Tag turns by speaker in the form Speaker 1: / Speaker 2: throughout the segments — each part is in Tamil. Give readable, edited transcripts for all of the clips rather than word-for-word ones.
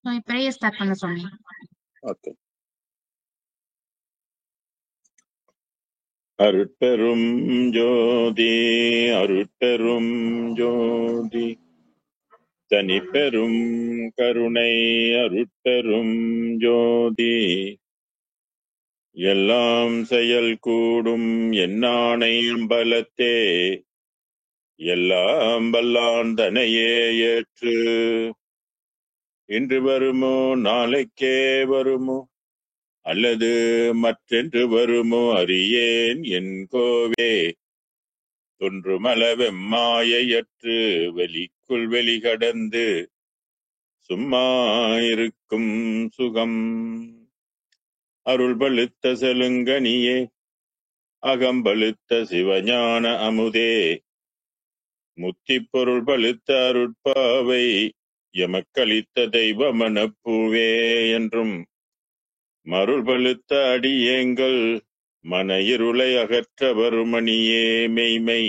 Speaker 1: இப்பயே ஸ்டார்ட் பண்ண சொன்னேன்.
Speaker 2: ஓகே. அருட்பெரும் ஜோதி அருட்பெரும் ஜோதி தனிப்பெரும் கருணை அருட்பெரும் ஜோதி எல்லாம் செயல் கூடும் எண்ணானை அம்பலத்தே எல்லாம் வல்லான் தனையே ஏற்று இன்று வருமோ நாளைக்கே வருமோ அல்லது மற்றென்று வருமோ அறியேன் என் கோவே தொன்றுமளவெம்மாயையற்று வெளிக்குள் வெளிகடந்து சும்மா இருக்கும் சுகம் அருள் பழுத்த செலுங்கனியே அகம்பழுத்த சிவஞான அமுதே முத்திப் பொருள் பழுத்த அருட்பாவை எமக்களித்த தெய்வ மனப்பூவே என்றும் மருள் பழுத்த அடியேங்கள் மன இருளை அகற்ற வருமணியே மெய்மை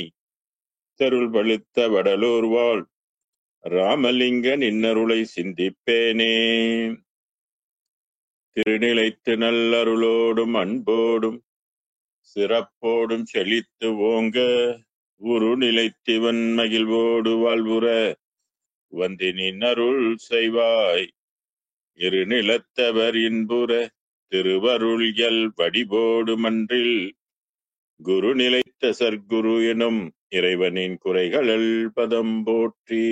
Speaker 2: தருள் பழுத்த வடலூர் வாழ் ராமலிங்க நின்னருளை சிந்திப்பேனே. திருநிலைத்து நல்லருளோடும் அன்போடும் சிறப்போடும் செழித்து ஓங்க உரு நிலைத்திவன் மகிழ்வோடு வாழ்வுற வந்தினின் அருள் செய்வாய் இரு நிலத்தவர் இன்புற திருவருள்கள் வடிபோடு மன்றில் குரு நிலைத்த சர்க்குரு எனும் இறைவனின் குறைகளல் பதம் போற்றி.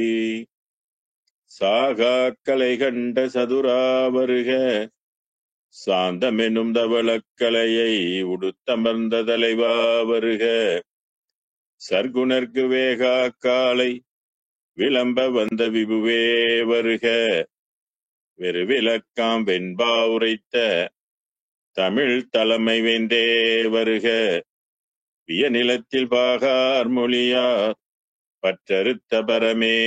Speaker 2: சாகா கலை கண்ட சதுரா வருக சாந்தமெனும் தவளக்கலையை உடுத்தமர்ந்த தலைவா வருக சர்க்குணர்க்கு வேகா காலை விளம்ப வந்த விபுவே வருக வெறுவிலக்காம் வெண்பா உரைத்த தமிழ் தலைமை வேந்தே வருக விய நிலத்தில் பாகார் மொழியார் பற்றறுத்த பரமே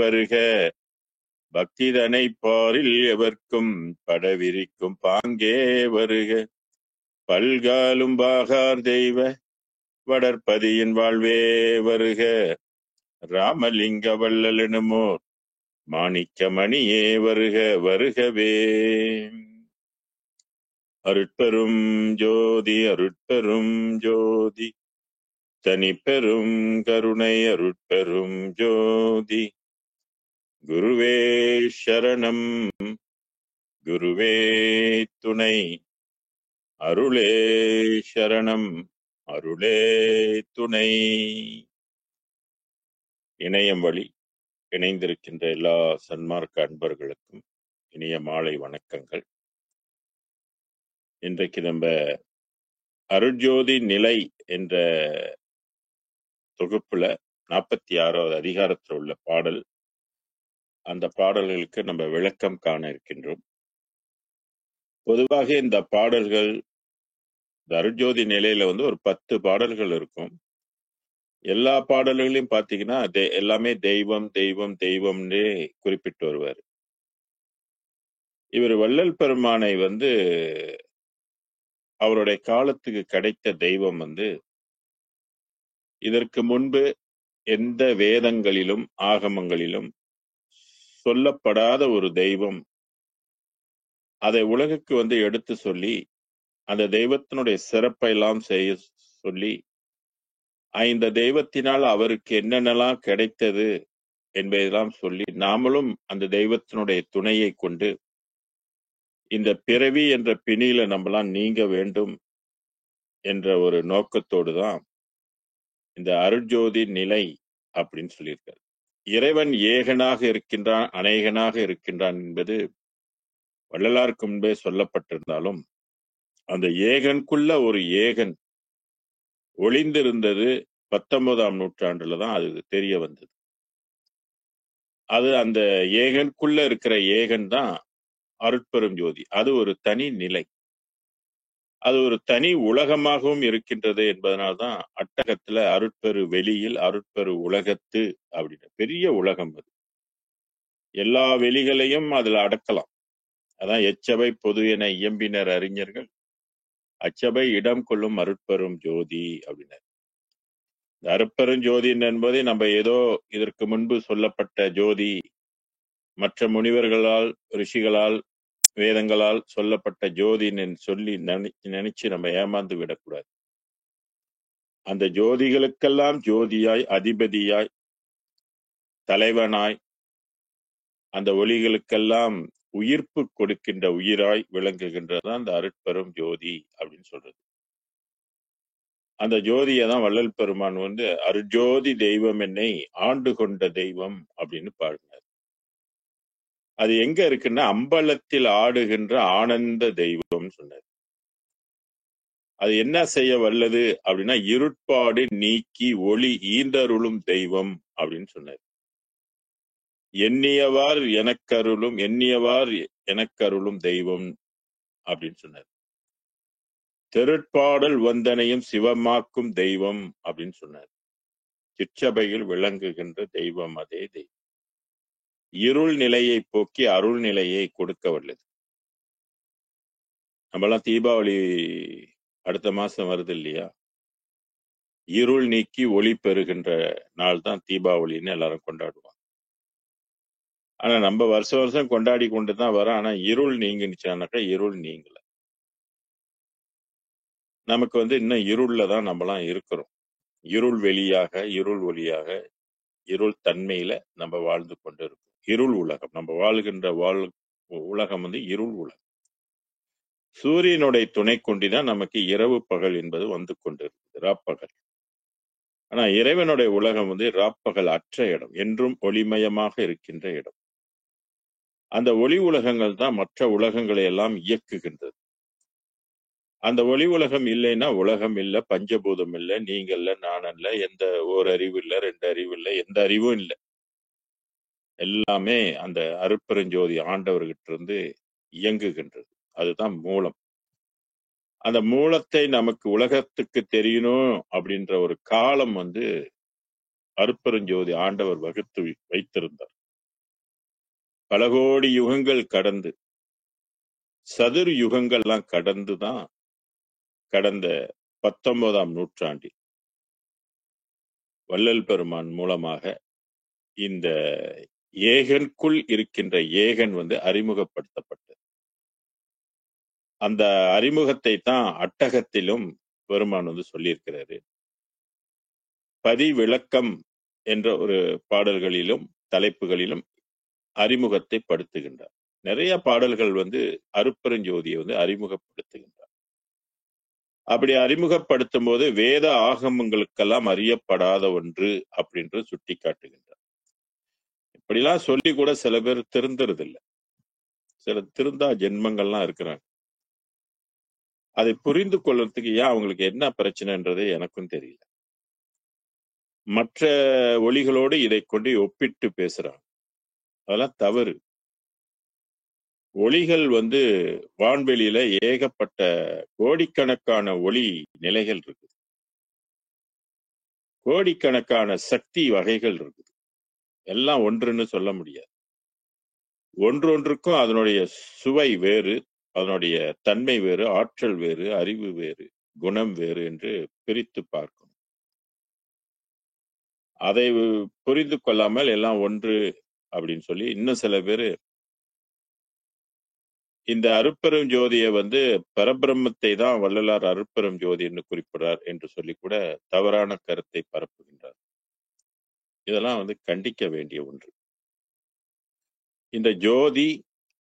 Speaker 2: வருக பக்திதனை பாரில் எவர்க்கும் படவிரிக்கும் பாங்கே வருக பல்காலும் பாகார் தெய்வ வடற்பதியின் வாழ்வே வருக ராமலிங்க வள்ளலெனுமோர் மாணிக்க மணியே வருக வருகவே. அருட்பெரும் ஜோதி அருட்பெரும் ஜோதி தனிப்பெரும் கருணை அருட்பெரும் ஜோதி குருவே சரணம் குருவே துணை அருளே சரணம் அருளே துணை. இணையம் வழி இணைந்திருக்கின்ற எல்லா சன்மார்க்க அன்பர்களுக்கும் இனிய மாலை வணக்கங்கள். இன்றைக்கு நம்ம அருட்ஜோதி நிலை என்ற தொகுப்புல 46வது அதிகாரத்தில் உள்ள பாடல், அந்த பாடல்களுக்கு நம்ம விளக்கம் காண இருக்கின்றோம். பொதுவாக இந்த பாடல்கள் இந்த அருட்ஜோதி நிலையில ஒரு 10 பாடல்கள் இருக்கும். எல்லா பாடல்களையும் பாத்தீங்கன்னா எல்லாமே தெய்வம் தெய்வம் தெய்வம்னே குறிப்பிட்டு வருவார். இவர் வள்ளல் பெருமானை அவருடைய காலத்துக்கு கிடைத்த தெய்வம் இதற்கு முன்பு எந்த வேதங்களிலும் ஆகமங்களிலும் சொல்லப்படாத ஒரு தெய்வம். அதை உலகுக்கு எடுத்து சொல்லி அந்த தெய்வத்தினுடைய சிறப்பை எல்லாம் செய்ய சொல்லி இந்த தெய்வத்தினால் அவருக்கு என்னென்னலாம் கிடைத்தது என்பதெல்லாம் சொல்லி நாமளும் அந்த தெய்வத்தினுடைய துணையை கொண்டு இந்த பிறவி என்ற பிணியில நம்மளாம் நீங்க வேண்டும் என்ற ஒரு நோக்கத்தோடு தான் இந்த அருட்ஜோதி நிலை அப்படின்னு சொல்லியிருக்காரு. இறைவன் ஏகனாக இருக்கின்றான், அநேகனாக இருக்கின்றான் என்பது வள்ளலாருக்கு முன்பே சொல்லப்பட்டிருந்தாலும் அந்த ஏகனுக்குள்ள ஒரு ஏகன் ஒளிந்திருந்தது 19ஆம் நூற்றாண்டுல தான் அது தெரிய வந்தது. அது அந்த ஏகனுக்குள்ள இருக்கிற ஏகன் தான் அருட்பெரும் ஜோதி. அது ஒரு தனி நிலை, அது ஒரு தனி உலகமாகவும் இருக்கின்றது என்பதனால்தான் அட்டகத்துல அருட்பெரு வெளியில் அருட்பெரு உலகத்து அப்படின்னு பெரிய உலகம். அது எல்லா வெளிகளையும் அதுல அடக்கலாம். அதான் எச்சபை பொது என இயம்பினர் அறிஞர்கள், அச்சபை இடம் கொள்ளும் அருட்பெரும் ஜோதி அப்படின்னார். இந்த அருட்பெரும் ஜோதி என்பதை நம்ம ஏதோ இதற்கு முன்பு சொல்லப்பட்ட ஜோதி மற்ற முனிவர்களால், ரிஷிகளால், வேதங்களால் சொல்லப்பட்ட ஜோதின்னு சொல்லி நினைச்சு நம்ம ஏமாந்து விடக்கூடாது. அந்த ஜோதிகளுக்கெல்லாம் ஜோதியாய், அதிபதியாய், தலைவனாய், அந்த ஒளிகளுக்கெல்லாம் உயிர்ப்பு கொடுக்கின்ற உயிராய் விளங்குகின்றதுதான் அந்த அருட்பெரும் ஜோதி அப்படின்னு சொல்றது. அந்த ஜோதியை தான் வள்ளல் பெருமான் அருட்ஜோதி தெய்வம் என்னை ஆண்டு கொண்ட தெய்வம் அப்படின்னு பாடினார். அது எங்க இருக்குன்னா அம்பலத்தில் ஆடுகின்ற ஆனந்த தெய்வம் சொன்னார். அது என்ன செய்ய வல்லது அப்படின்னா இருட்பாடு நீக்கி ஒளி ஈந்தருளும் தெய்வம் அப்படின்னு சொன்னார். எண்ணியவார் எனக்கருளும் தெய்வம் அப்படின்னு சொன்னார். திருட்பாடல் வந்தனையும் சிவமாக்கும் தெய்வம் அப்படின்னு சொன்னார். சிற்றபையில் விளங்குகின்ற தெய்வம் அதே தெய்வம். இருள் நிலையை போக்கி அருள் நிலையை கொடுக்க வல்லது. நம்மளாம் தீபாவளி அடுத்த மாசம் வருது இல்லையா? இருள் நீக்கி ஒளி பெறுகின்ற நாள் தான் தீபாவளின்னு எல்லாரும் கொண்டாடுவாங்க. ஆனா நம்ம வருஷம் வருஷம் கொண்டாடி கொண்டுதான் வரோம். ஆனா இருள் நீங்கினுச்சானாக்கா இருள் நீங்கல. நமக்கு இன்னும் இருள்ல தான் நம்மலாம் இருக்கிறோம். இருள் வெளியாக, இருள் ஒளியாக, இருள் தன்மையில நம்ம வாழ்ந்து கொண்டு இருக்கோம். இருள் உலகம். நம்ம வாழ்கின்ற உலகம் இருள் உலகம். சூரியனுடைய துணை கொண்டுதான் நமக்கு இரவு பகல் என்பது வந்து கொண்டிருக்குது, ராப்பகல். ஆனா இறைவனுடைய உலகம் ராப்பகல் அற்ற இடம், என்றும் ஒளிமயமாக இருக்கின்ற இடம். அந்த ஒளி உலகங்கள் தான் மற்ற உலகங்களை எல்லாம் இயக்குகின்றது. அந்த ஒளி உலகம் இல்லைன்னா உலகம் இல்லை, பஞ்சபூதம் இல்லை, நீங்க இல்ல, நான் அல்ல, எந்த ஒரு அறிவு இல்லை, 2 அறிவு இல்லை, எந்த அறிவும் இல்லை. எல்லாமே அந்த அருட்பெருஞ்சோதி ஆண்டவர்கிட்ட இருந்து இயங்குகின்றது. அதுதான் மூலம். அந்த மூலத்தை நமக்கு உலகத்துக்கு தெரியணும் அப்படின்ற ஒரு காலம் அருட்பெருஞ்சோதி ஆண்டவர் வகுத்து வைத்திருந்தார். பல கோடி யுகங்கள் கடந்து, சதுர் யுகங்கள்லாம் கடந்துதான் கடந்த 19ஆம் நூற்றாண்டில் வள்ளல் பெருமான் மூலமாக இந்த ஏகனுக்குள் இருக்கின்ற ஏகன் அறிமுகப்படுத்தப்பட்டது. அந்த அறிமுகத்தை தான் அட்டகத்திலும் பெருமான் சொல்லியிருக்கிறாரு. பதி விளக்கம் என்ற ஒரு பாடல்களிலும் தலைப்புகளிலும் அறிமுகத்தை படுத்துகின்றார். நிறைய பாடல்கள் அருட்பெருஞ்சோதியை அறிமுகப்படுத்துகின்றார். அப்படி அறிமுகப்படுத்தும் போது வேத ஆகமங்களுக்கெல்லாம் அறியப்படாத ஒன்று அப்படின்று சுட்டி காட்டுகின்றார். இப்படிலாம் சொல்லி கூட சில பேர் திருந்துறது இல்லை. சில திருந்தா ஜென்மங்கள்லாம் இருக்கிறாங்க. அதை புரிந்து கொள்றதுக்கு ஏன் அவங்களுக்கு என்ன பிரச்சனைன்றது எனக்கும் தெரியல. மற்ற ஒளிகளோடு இதை கொண்டு ஒப்பிட்டு பேசுறாங்க. அதெல்லாம் தவறு. ஒளிகள் வான்வெளியில ஏகப்பட்ட கோடிக்கணக்கான ஒளி நிலைகள் இருக்குது. கோடிக்கணக்கான சக்தி வகைகள் இருக்குது. எல்லாம் ஒன்றுன்னு சொல்ல முடியாது. ஒன்றொன்றுக்கும் அதனுடைய சுவை வேறு, அதனுடைய தன்மை வேறு, ஆற்றல் வேறு, அறிவு வேறு, குணம் வேறு என்று பிரித்து பார்க்கணும். அதை புரிந்து கொள்ளாமல் எல்லாம் ஒன்று அப்படின்னு சொல்லி இன்னும் சில பேரு இந்த அருட்பெரும் ஜோதியை பரபிரம்மத்தை தான் வள்ளலார் அருட்பெரும் ஜோதி என்று குறிப்பிடுறார் என்று சொல்லி கூட தவறான கருத்தை பரப்புகின்றார். இதெல்லாம் கண்டிக்க வேண்டிய ஒன்று. இந்த ஜோதி,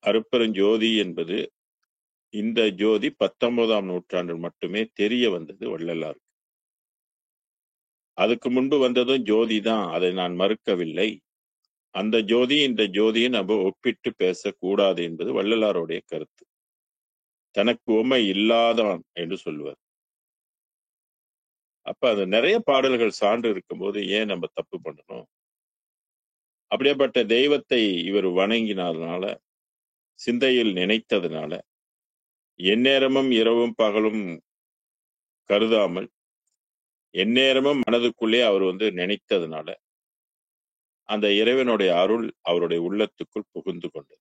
Speaker 2: அருட்பெரும் ஜோதி என்பது, இந்த ஜோதி 19ஆம் நூற்றாண்டில் மட்டுமே தெரிய வந்தது வள்ளலாருக்கு. அதுக்கு முன்பு வந்ததும் ஜோதி தான், அதை நான் மறுக்கவில்லை. அந்த ஜோதி இந்த ஜோதியை நம்ம ஒப்பிட்டு பேசக்கூடாது என்பது வள்ளலாருடைய கருத்து. தனக்கு உமை இல்லாதான் என்று சொல்லுவார். அப்ப அது நிறைய பாடல்கள் சான்று இருக்கும்போது ஏன் நம்ம தப்பு பண்ணணும்? அப்படியேப்பட்ட தெய்வத்தை இவர் வணங்கினாதனால, சிந்தையில் நினைத்ததுனால, எந்நேரமும் இரவும் பகலும் கருதாமல் எந்நேரமும் மனதுக்குள்ளே அவர் நினைத்ததுனால அந்த இறைவனுடைய அருள் அவருடைய உள்ளத்துக்குள் புகுந்து கொண்டது.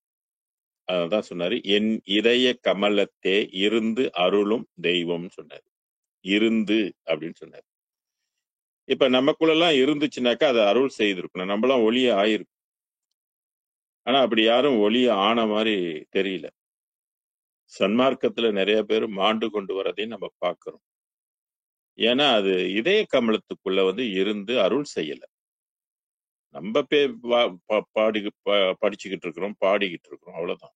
Speaker 2: அதான் சொன்னாரு, என் இதய கமலத்தே இருந்து அருளும் தெய்வம் சொன்னாரு. இருந்து அப்படின்னு சொன்னாரு. இப்ப நமக்குள்ளெல்லாம் இருந்துச்சுனாக்கா அதை அருள் செய்திருக்கணும். நம்மளாம் ஒளிய ஆயிருக்கும். ஆனா அப்படி யாரும் ஒளி ஆன மாதிரி தெரியல. சன்மார்க்கத்துல நிறைய பேர் மாண்டு கொண்டு வரதையும் நம்ம பார்க்கிறோம். ஏன்னா அது இதய கமலத்துக்குள்ள இருந்து அருள் செய்யல. நம்ம படிச்சுக்கிட்டு இருக்கிறோம், பாடிக்கிட்டு இருக்கிறோம், அவ்வளவுதான்.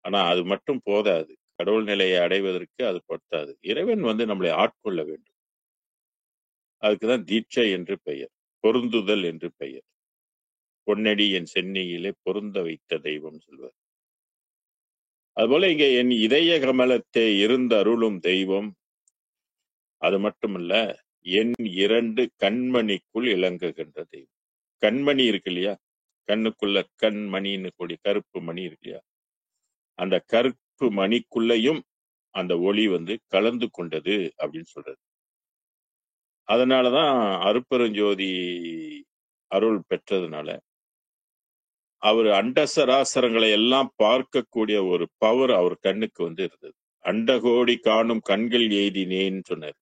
Speaker 2: ஆனா அது மட்டும் போதாது. கடவுள் நிலையை அடைவதற்கு அது பத்தாது. இறைவன் நம்மளை ஆட்கொள்ள வேண்டும். அதுக்குதான் தீட்சை என்று பெயர், பொருந்துதல் என்று பெயர். பொன்னடி என் சென்னியிலே பொருந்த வைத்த தெய்வம் சொல்வார். அதுபோல இங்க என் இதய கமலத்தை இருந்த அருளும் தெய்வம். அது மட்டுமல்ல, என் 2 கண்மணிக்குள் இலங்குகின்ற தெய்வம். கண்மணி இருக்கு இல்லையா, கண்ணுக்குள்ள கண்மணின்னு கூடிய கருப்பு மணி இருக்கு இல்லையா, அந்த கருப்பு மணிக்குள்ளையும் அந்த ஒளி கலந்து கொண்டது அப்படின்னு சொல்றது. அதனாலதான் அருட்பெருஞ்சோதி அருள் பெற்றதுனால அவர் அண்ட சராசரங்களை எல்லாம் பார்க்கக்கூடிய ஒரு பவர் அவர் கண்ணுக்கு இருந்தது. அண்டகோடி காணும் கண்கள் எய்தினேன்னு சொன்னார்.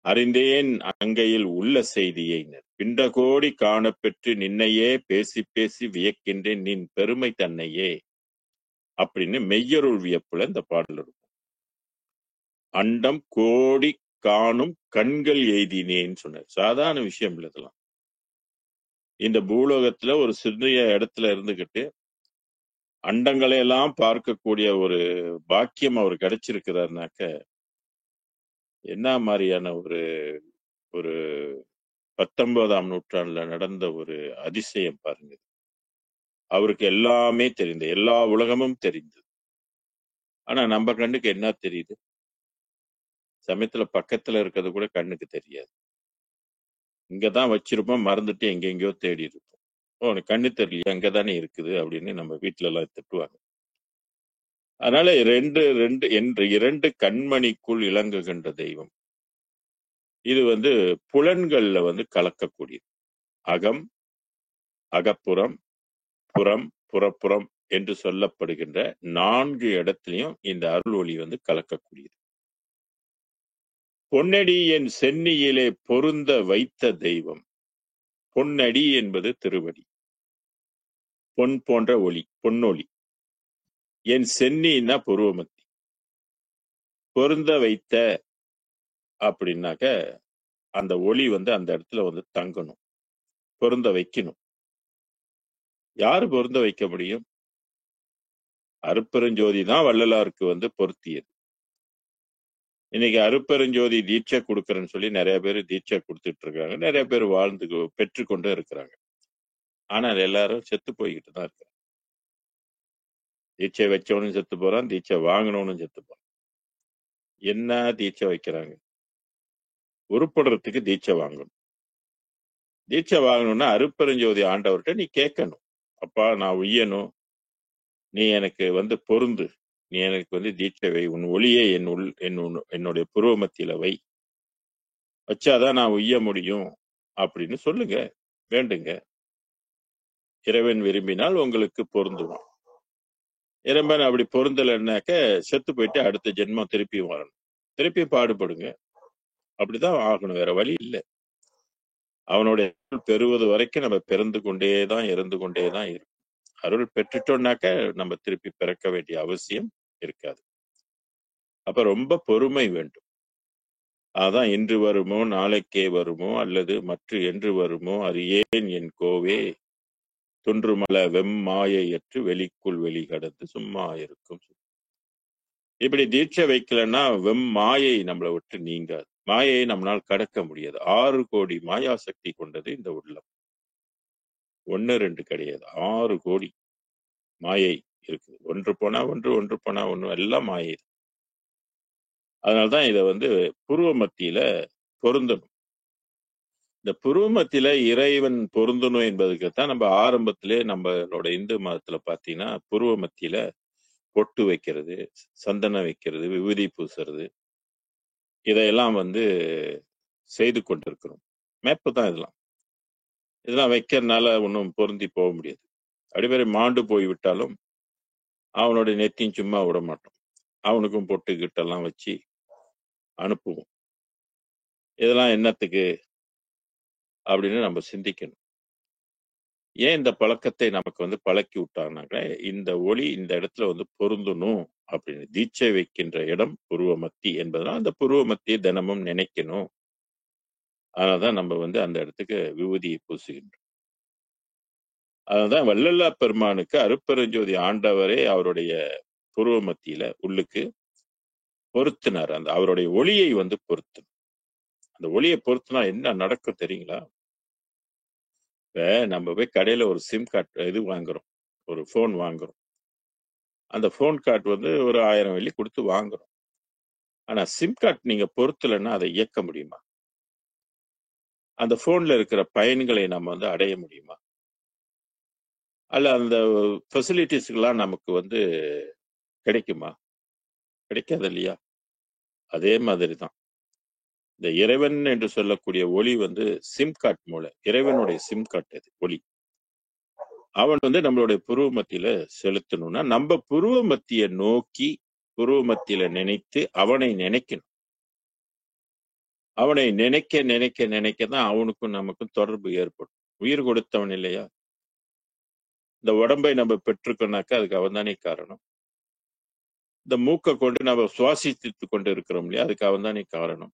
Speaker 2: அறிந்தேன் அங்கையில் உள்ள செய்தியை பிண்டகோடி காணப்பெற்று நின்னையே பேசி பேசி வியக்கின்றேன் நின் பெருமை தன்னையே அப்படின்னு மெய்யருள் வியப்புல இந்த பாடல் இருக்கும். அண்டம் கோடி காணும் கண்கள் எய்தினேன்னு சொன்னார். சாதாரண விஷயம் இல்லை இதெல்லாம். இந்த பூலோகத்துல ஒரு சிறிய இடத்துல இருந்துகிட்டு அண்டங்களை எல்லாம் பார்க்கக்கூடிய ஒரு பாக்கியம் அவர் கிடைச்சிருக்கிறாருனாக்க என்ன மாதிரியான ஒரு ஒரு 19ஆம் நூற்றாண்டுல நடந்த ஒரு அதிசயம் பாருங்க. அவருக்கு எல்லாமே தெரிந்தது, எல்லா உலகமும் தெரிந்தது. ஆனா நம்ம கண்ணுக்கு என்ன தெரியுது? சமயத்துல பக்கத்துல இருக்கிறது கூட கண்ணுக்கு தெரியாது. இங்கதான் வச்சிருப்போம், மறந்துட்டு எங்கெங்கயோ தேடி இருப்போம். உனக்கு கண்ணு தெரியல, அங்கதானே இருக்குது அப்படின்னு நம்ம வீட்டுல எல்லாம் திட்டுவாங்க. அதனால என்று 2 கண்மணிக்குள் இலங்குகின்ற தெய்வம். இது புலன்கள்ல கலக்கக்கூடியது. அகம், அகப்புறம், புறம், புறப்புறம் என்று சொல்லப்படுகின்ற 4 இடத்திலையும் இந்த அருள் ஒளி கலக்கக்கூடியது. பொன்னடி என் சென்னியிலே பொருந்த வைத்த தெய்வம். பொன்னடி என்பது திருவடி, பொன் போன்ற ஒளி, பொன்னொளி. என் சென்னின்னா புருவமத்தி. பொருந்த வைத்த அப்படின்னாக்க அந்த ஒளி அந்த இடத்துல தங்கணும், பொருந்த வைக்கணும். யாரு பொருந்த வைக்க முடியும்? அருட்பெருஞ்சோதி தான் வள்ளலாருக்கு பொருத்தியது. இன்னைக்கு அருட்பெருஞ்சோதி தீட்சை கொடுக்கறேன்னு சொல்லி நிறைய பேர் தீட்சை கொடுத்துட்டு இருக்காங்க. நிறைய பேர் பெற்றுக்கொண்டு இருக்கிறாங்க. ஆனால் எல்லாரும் செத்து போய்கிட்டு தான் இருக்காங்க. தீட்சை வச்சவனும் செத்து போறான், தீட்சை வாங்கினவனும் செத்து போறான். என்ன தீட்சை வைக்கிறாங்க? உருப்படுறதுக்கு தீட்சை வாங்கணும். தீட்சை வாங்கணும்னா அருட்பெருஞ்சோதி ஆண்டவர்கிட்ட நீ கேட்கணும். அப்பா நான் உய்யணும், நீ எனக்கு பொருந்து, நீ எனக்கு தீட்சை வை, உன் ஒளியை என்னுடைய புருவ மத்தியில வை, வச்சாதான் நான் உய்ய முடியும் அப்படின்னு சொல்லுங்க, வேண்டுங்க. இறைவன் விரும்பினால் உங்களுக்கு பொருந்துவான். இறைவன் அப்படி பொருந்தலைன்னாக்க செத்து போயிட்டு அடுத்த ஜென்மம் திருப்பி வரணும், திருப்பி பாடுபடுங்க. அப்படிதான் ஆகணும், வேற வழி இல்லை. அவனுடைய அருள் பெறுவது வரைக்கும் நம்ம பிறந்து கொண்டேதான் இறந்து கொண்டேதான் இருக்கும். அருள் பெற்றுட்டோம்னாக்க நம்ம திருப்பி பிறக்க வேண்டிய அவசியம் இருக்காது. அப்ப ரொம்ப பொறுமை வேண்டும். அதான் இன்று வருமோ நாளைக்கே வருமோ அல்லது மற்ற என்று வருமோ அறியேன் என் கோவே துன்றுமல வெம்மாயையற்று வெளிக்குள் வெளி கடந்து சும்மா இருக்கும். இப்படி தீட்சை வைக்கலன்னா வெம்மாயை நம்மளை விட்டு நீங்காது. மாயையை நம்மளால் கடக்க முடியாது. 6 கோடி மாயா சக்தி கொண்டது இந்த உள்ளம். 1 2 கிடையாது, 6 கோடி மாயை இருக்குது. ஒன்று போனா ஒன்று, ஒன்று போனா ஒன்று, எல்லாம் மாயை. அதனால்தான் இதை புருவ மத்தியில பொருந்தணும். இந்த புருவ மத்தியில இறைவன் பொருந்தணும் என்பதுக்குத்தான் நம்ம ஆரம்பத்திலே நம்மளோட இந்து மதத்துல பாத்தீங்கன்னா புருவ மத்தியில பொட்டு வைக்கிறது, சந்தனம் வைக்கிறது, விபூதி பூசுறது, இதையெல்லாம் செய்து கொண்டிருக்கிறோம். மேப்பு தான் இதெல்லாம் வைக்கிறதுனால ஒன்றும் பொருந்தி போக முடியாது. அடிப்படை மாண்டு போய்விட்டாலும் அவனுடைய நெத்தியும் சும்மா விட மாட்டோம். அவனுக்கும் பொட்டு கிட்டெல்லாம் வச்சு அனுப்புவோம். இதெல்லாம் என்னத்துக்கு அப்படின்னு நம்ம சிந்திக்கணும். ஏன் இந்த பழக்கத்தை நமக்கு பழக்கி விட்டாங்கனாக்க, இந்த ஒளி இந்த இடத்துல பொருந்தணும் அப்படின்னு. தீட்சை வைக்கின்ற இடம் புருவ மத்தி என்பதனால், அந்த புருவ மத்தியை தினமும் நினைக்கணும். அதனாலதான் நம்ம அந்த இடத்துக்கு விபூதியை பூசுகின்றோம். அதனாலதான் வள்ளலா பெருமானுக்கு அருட்பெருஞ்சோதி ஆண்டவரே அவருடைய புருவ மத்தியில உள்ளுக்கு பொருத்தினார். அந்த அவருடைய ஒளியை பொருத்து. அந்த ஒளியை பொருத்தினா என்ன நடக்கும் தெரியுங்களா? இப்ப நம்ம போய் கடையில ஒரு சிம் கார்டு இது வாங்குறோம். ஒரு போன் வாங்குறோம். அந்த போன் கார்டு ஒரு 1000 வெள்ளி கொடுத்து வாங்குறோம். ஆனா சிம் கார்டு நீங்க பொருத்தலைன்னா அதை இயக்க முடியுமா? அந்த போன்ல இருக்கிற பயன்களை நம்ம அடைய முடியுமா? அல்ல அந்த ஃபெசிலிட்டிஸ்லாம் நமக்கு கிடைக்குமா? கிடைக்காது இல்லையா? அதே மாதிரி தான் இந்த இறைவன் என்று சொல்லக்கூடிய ஒளி சிம் கார்டு மூலம் இறைவனுடைய சிம் கார்டு அது ஒளி. அவன் நம்மளுடைய புருவ மத்தியில செலுத்தணும்னா நம்ம புருவ மத்திய நோக்கி புருவ மத்தியில நினைத்து அவனை நினைக்கணும். அவனை நினைக்க நினைக்க நினைக்கதான் அவனுக்கும் நமக்கும் தொடர்பு ஏற்படும். உயிர் கொடுத்தவன் இல்லையா? இந்த உடம்பை நம்ம பெற்றுக்கோனாக்கா அதுக்கு அவன் தானே காரணம். இந்த மூக்கை கொண்டு நம்ம சுவாசித்து கொண்டு இருக்கிறோம் இல்லையா? அதுக்கு அவன் தானே காரணம்.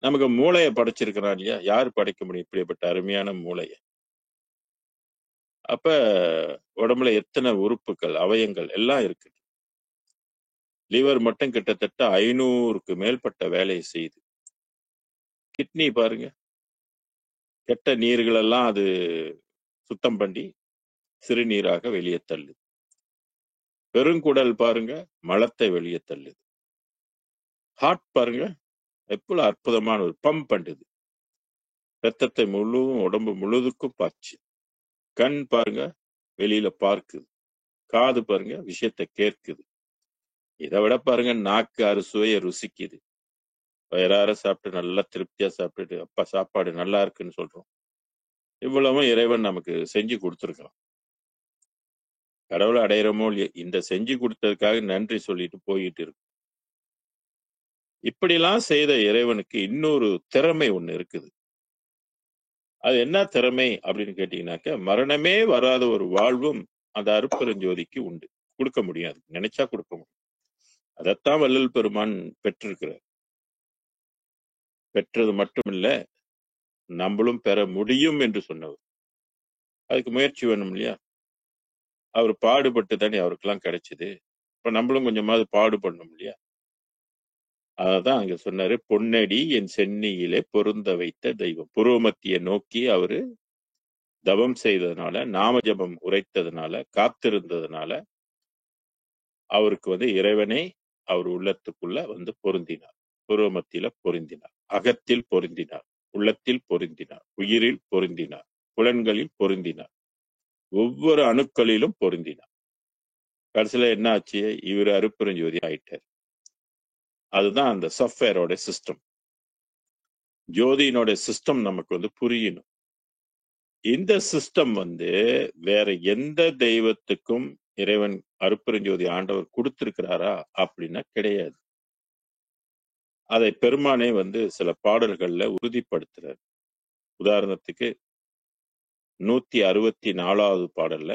Speaker 2: நமக்கு மூளையை படைச்சிருக்கிறான் இல்லையா? யாரு படைக்க முடியும் இப்படிப்பட்ட அருமையான மூளையை? அப்ப உடம்புல எத்தனை உறுப்புகள் அவயங்கள் எல்லாம் இருக்கு. லிவர் மட்டும் கிட்டத்தட்ட 500க்கு மேற்பட்ட வேலையை செய்யுது. கிட்னி பாருங்க, கெட்ட நீர்கள் எல்லாம் அது சுத்தம் பண்ணி சிறுநீராக வெளியே தள்ளுது. பெருங்குடல் பாருங்க, மலத்தை வெளியே தள்ளுது. ஹார்ட் பாருங்க, எவ்வளவு அற்புதமான ஒரு பம்ப் பண்ணுது. ரத்தத்தை முழுவதும் உடம்பு முழுதுக்கும் பாய்ச்சு. கண் பாருங்க, வெளியில பார்க்குது. காது பாருங்க, விஷயத்தை கேட்குது. இதை விட பாருங்க, நாக்கு அறுசுவையை ருசிக்குது. வயிறார சாப்பிட்டு நல்லா திருப்தியா சாப்பிட்டுட்டு அப்பா சாப்பாடு நல்லா இருக்குன்னு சொல்றோம். இவ்வளவும் இறைவன் நமக்கு செஞ்சு கொடுத்துருக்கான். கடவுளை அடையிறமோ இல்லையோ, இந்த செஞ்சு கொடுத்ததுக்காக நன்றி சொல்லிட்டு போயிட்டு இருக்கு. இப்படிலாம் செய்த இறைவனுக்கு இன்னொரு திறமை ஒண்ணு இருக்குது. அது என்ன திறமை அப்படின்னு கேட்டீங்கன்னாக்க, மரணமே வராத ஒரு வாழ்வும் அந்த அருட்பெருஞ்சோதிக்கு உண்டு. கொடுக்க முடியாது, நினைச்சா கொடுக்க முடியும். அதைத்தான் வள்ளல் பெருமான் பெற்றிருக்கிறார். பெற்றது மட்டுமில்ல, நம்மளும் பெற முடியும் என்று சொன்னவர். அதுக்கு முயற்சி வேணும் இல்லையா? அவர் பாடுபட்டு தானே அவருக்கெல்லாம் கிடைச்சது. இப்ப நம்மளும் கொஞ்சமாவது பாடுபடணும் இல்லையா? அததான் அங்க சொன்னாரு, பொன்னடி என் சென்னியிலே பொருந்த வைத்த தெய்வம். புருவமத்திய நோக்கி அவரு தவம் செய்ததுனால, நாம ஜபம் உரைத்ததுனால, காத்திருந்ததுனால அவருக்கு இறைவனே அவர் உள்ளத்துக்குள்ள பொருந்தினார். புருவமத்தியில பொருந்தினார், அகத்தில் பொருந்தினார், உள்ளத்தில் பொருந்தினார், உயிரில் பொருந்தினார், புலன்களில் பொருந்தினார், ஒவ்வொரு அணுக்களிலும் பொருந்தினார். கடைசியில என்ன ஆச்சு? இவர் அருட்பெருஞ்சோதி ஆயிட்டார். அதுதான் அந்த சாஃப்ட்வேரோட சிஸ்டம். ஜோதியினோட சிஸ்டம் நமக்கு புரியணும். இந்த சிஸ்டம் வேற எந்த தெய்வத்துக்கும் இறைவன் அருட்பெருஞ்சோதி ஆண்டவர் கொடுத்திருக்கிறாரா அப்படின்னா கிடையாது. அதை பெருமானே சில பாடல்கள்ல உறுதிப்படுத்துறார். உதாரணத்துக்கு 164வது பாடல்ல,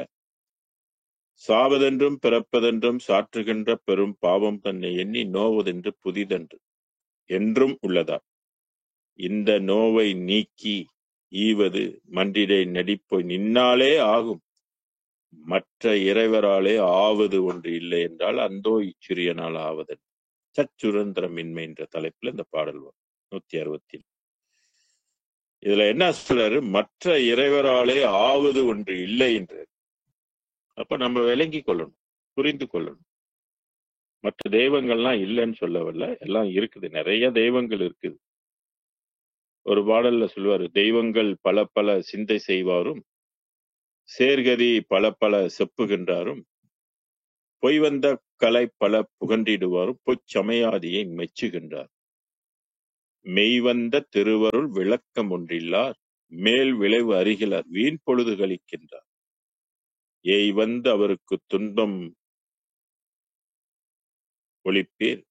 Speaker 2: சாவதென்றும் பிறப்பதென்றும் சாற்றுகின்ற பெரும் பாவம் தன்னை எண்ணி நோவதென்று புதிதென்று என்றும் உள்ளதா, இந்த நோவை நீக்கி ஈவது மன்றிடை நடிப்போய் நின்னாலே ஆகும், மற்ற இறைவராலே ஆவது ஒன்று இல்லை என்றால் அந்தோ இச்சிறியனால் ஆவதன் சச்சுரந்திரமின்மை என்ற தலைப்புல இந்த பாடல் வரும். 160. இதுல என்ன சொல்றாரு? மற்ற இறைவராலே ஆவது ஒன்று இல்லை என்று. அப்ப நம்ம விளங்கி கொள்ளணும், புரிந்து கொள்ளணும். மற்ற தெய்வங்கள்லாம் இல்லைன்னு சொல்லவில்லை, எல்லாம் இருக்குது, நிறைய தெய்வங்கள் இருக்குது. ஒரு பாடல்ல சொல்லுவாரு, தெய்வங்கள் பல பல சிந்தை செய்வாரும், சேர்கதி பல பல செப்புகின்றாரும், பொய் வந்த கலை பல புகன்றிடுவாரும், பொச்சமயாதியை மெச்சுகின்றார், மெய்வந்த திருவருள் விளக்கம் ஒன்றில்லார், மேல் விளைவு அருகிலார், வீண் பொழுது கழிக்கின்றார், ஏய் வந்து அவருக்கு துன்பம் ஒழிப்பீர்,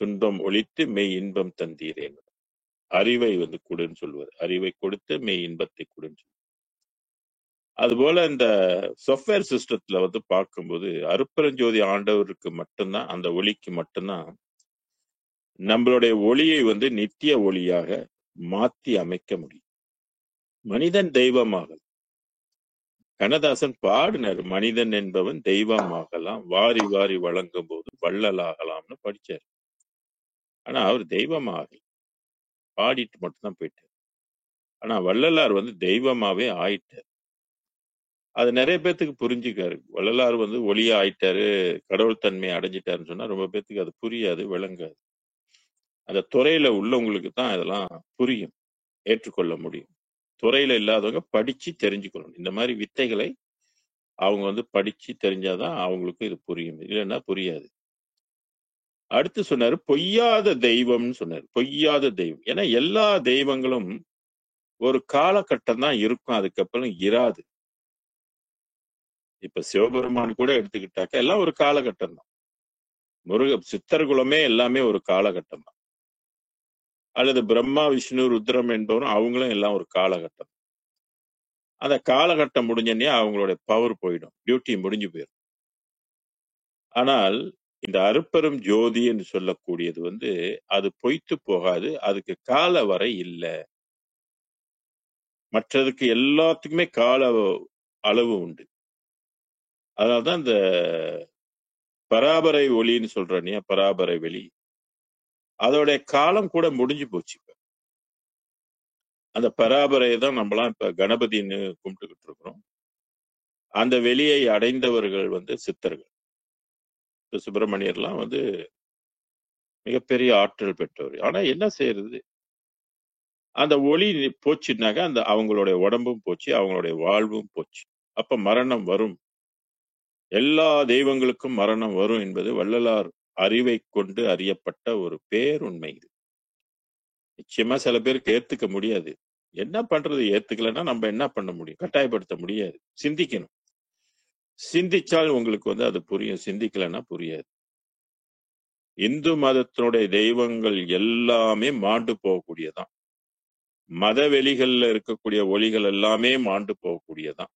Speaker 2: துன்பம் ஒழித்து மெய் இன்பம் தந்தீரேன். அறிவை கொடுன்னு சொல்லுவார். அறிவை கொடுத்து மெய் இன்பத்தை கொடுன்னு சொல்லுவார். அதுபோல இந்த சாஃப்ட்வேர் சிஸ்டத்துல வந்து பார்க்கும்போது அருட்பெருஞ்சோதி ஆண்டவருக்கு மட்டும்தான், அந்த ஒளிக்கு மட்டும்தான் நம்மளுடைய ஒளியை வந்து நித்திய ஒளியாக மாத்தி அமைக்க முடியும். மனிதன் தெய்வமாக, கண்ணதாசன் பாடினார், மனிதன் என்பவன் தெய்வமாகலாம், வாரி வாரி வழங்கும் போது வள்ளலாகலாம்னு படிச்சார். ஆனா அவர் தெய்வமாக பாடிட்டு மட்டும்தான் போயிட்டார். ஆனா வள்ளலார் வந்து தெய்வமாவே ஆயிட்டார். அது நிறைய பேத்துக்கு புரிஞ்சுக்காரு. வள்ளலார் வந்து ஒளியா ஆயிட்டாரு, கடவுள் தன்மையை அடைஞ்சிட்டாருன்னு சொன்னா ரொம்ப பேத்துக்கு அது புரியாது, விளங்காது. அந்த துறையில உள்ளவங்களுக்கு தான் இதெல்லாம் புரியும், ஏற்றுக்கொள்ள முடியும். துறையில இல்லாதவங்க படிச்சு தெரிஞ்சுக்கணும். இந்த மாதிரி வித்தைகளை அவங்க வந்து படிச்சு தெரிஞ்சாதான் அவங்களுக்கு இது புரியும், இல்லைன்னா புரியாது. அடுத்து சொன்னாரு பொய்யாத தெய்வம்னு சொன்னாரு. பொய்யாத தெய்வம், ஏன்னா எல்லா தெய்வங்களும் ஒரு காலகட்டம் தான் இருக்கும், அதுக்கப்புறம் இராது. இப்ப சிவபெருமான் கூட எடுத்துக்கிட்டாக்க எல்லாம் ஒரு காலகட்டம் தான். சித்தர் குலமே எல்லாமே ஒரு காலகட்டம் தான். அல்லது பிரம்மா விஷ்ணு ருத்ரம் என்பவரும் அவங்களும் எல்லாம் ஒரு காலகட்டம். அந்த காலகட்டம் முடிஞ்சனே அவங்களுடைய பவர் போயிடும், டியூட்டி முடிஞ்சு போயிடும். ஆனால் இந்த அருட்பெரும் ஜோதி என்று சொல்லக்கூடியது வந்து அது பொய்த்து போகாது, அதுக்கு கால வரை இல்லை. மற்றதுக்கு எல்லாத்துக்குமே கால அளவு உண்டு. அதனால்தான் இந்த பராபரை ஒளின்னு சொல்றேன், பராபரை வெளி, அதோடைய காலம் கூட முடிஞ்சு போச்சு. அந்த பராபரையை தான் நம்மளாம் இப்ப கணபதினு கும்பிட்டுக்கிட்டு இருக்கிறோம். அந்த வெளியை அடைந்தவர்கள் வந்து சித்தர்கள். சுப்பிரமணியர்லாம் வந்து மிகப்பெரிய ஆற்றல் பெற்றவர். ஆனா என்ன செய்யறது, அந்த ஒளி போச்சுன்னாக்க அந்த அவங்களுடைய உடம்பும் போச்சு, அவங்களுடைய வாழ்வும் போச்சு. அப்ப மரணம் வரும். எல்லா தெய்வங்களுக்கும் மரணம் வரும் என்பது வள்ளலார் அறிவை கொண்டு அறியப்பட்ட ஒரு பேருண்மை. இது நிச்சயமா சில பேருக்கு ஏத்துக்க முடியாது. என்ன பண்றது, ஏத்துக்கலைன்னா நம்ம என்ன பண்ண முடியும், கட்டாயப்படுத்த முடியாது. சிந்திக்கணும். சிந்திச்சால் உங்களுக்கு வந்து அது புரியும், சிந்திக்கலைன்னா புரியாது. இந்து மதத்தினுடைய தெய்வங்கள் எல்லாமே மாண்டு போகக்கூடியதான். மத வெளிகள்ல இருக்கக்கூடிய ஒளிகள் எல்லாமே மாண்டு போகக்கூடியதான்.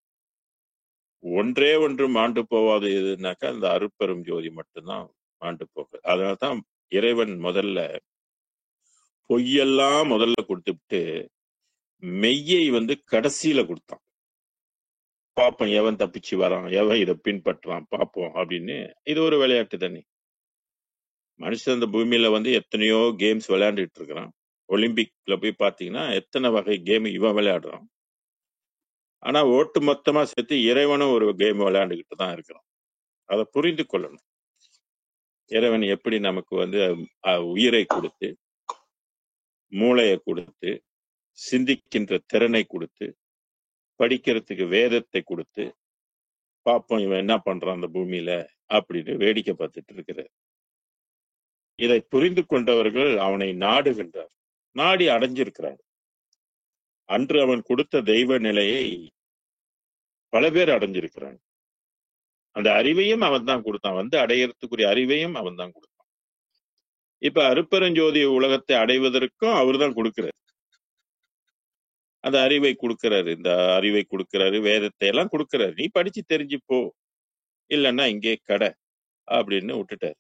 Speaker 2: ஒன்றே ஒன்று மாண்டு போவாது எதுனாக்கா அந்த அருட்பெரும் ஜோதி மட்டும்தான் மாண்டு போகுது. அதனால்தான் இறைவன் முதல்ல பொய்யெல்லாம் முதல்ல கொடுத்துட்டு மெய்யை வந்து கடைசியில கொடுத்தான். பார்ப்போம் எவன் தப்பிச்சு வரான், எவன் இதை பின்பற்றான் பார்ப்போம் அப்படின்னு. இது ஒரு விளையாட்டு தானே. மனுஷன் இந்த பூமியில வந்து எத்தனையோ கேம்ஸ் விளையாண்டுட்டு இருக்கிறான். ஒலிம்பிக்ல போய் பாத்தீங்கன்னா எத்தனை வகை கேம் இவன் விளையாடுறான். ஆனா ஒட்டு மொத்தமா சேர்த்து இறைவனும் ஒரு கேம் விளையாண்டுகிட்டு தான் இருக்கிறான். அதை புரிந்து கொள்ளணும். இறைவன் எப்படி நமக்கு வந்து உயிரை கொடுத்து, மூளையை கொடுத்து, சிந்திக்கின்ற திறனை கொடுத்து, படிக்கிறதுக்கு வேதத்தை கொடுத்து, பாப்போம் இவன் என்ன பண்றான் அந்த பூமியில அப்படின்னு வேடிக்கை பார்த்துட்டு இருக்கிறார். இதை புரிந்து கொண்டவர்கள் அவனை நாடுகின்றார், நாடி அடைஞ்சிருக்கிறார். அன்று அவன் கொடுத்த தெய்வ நிலையை பல பேர் அடைஞ்சிருக்கிறான். அந்த அறிவையும் அவன் தான் கொடுத்தான், வந்து அடையறதுக்குரிய அறிவையும் அவன் தான் கொடுத்தான். இப்ப அருட்பெருஞ்சோதி உலகத்தை அடைவதற்கும் அவர் தான் கொடுக்கிறார். அந்த அறிவை கொடுக்கிறாரு, இந்த அறிவை கொடுக்கிறாரு, வேதத்தை எல்லாம் கொடுக்கிறாரு. நீ படிச்சு தெரிஞ்சு போ, இல்லைன்னா இங்கே கடை அப்படின்னு விட்டுட்டாரு.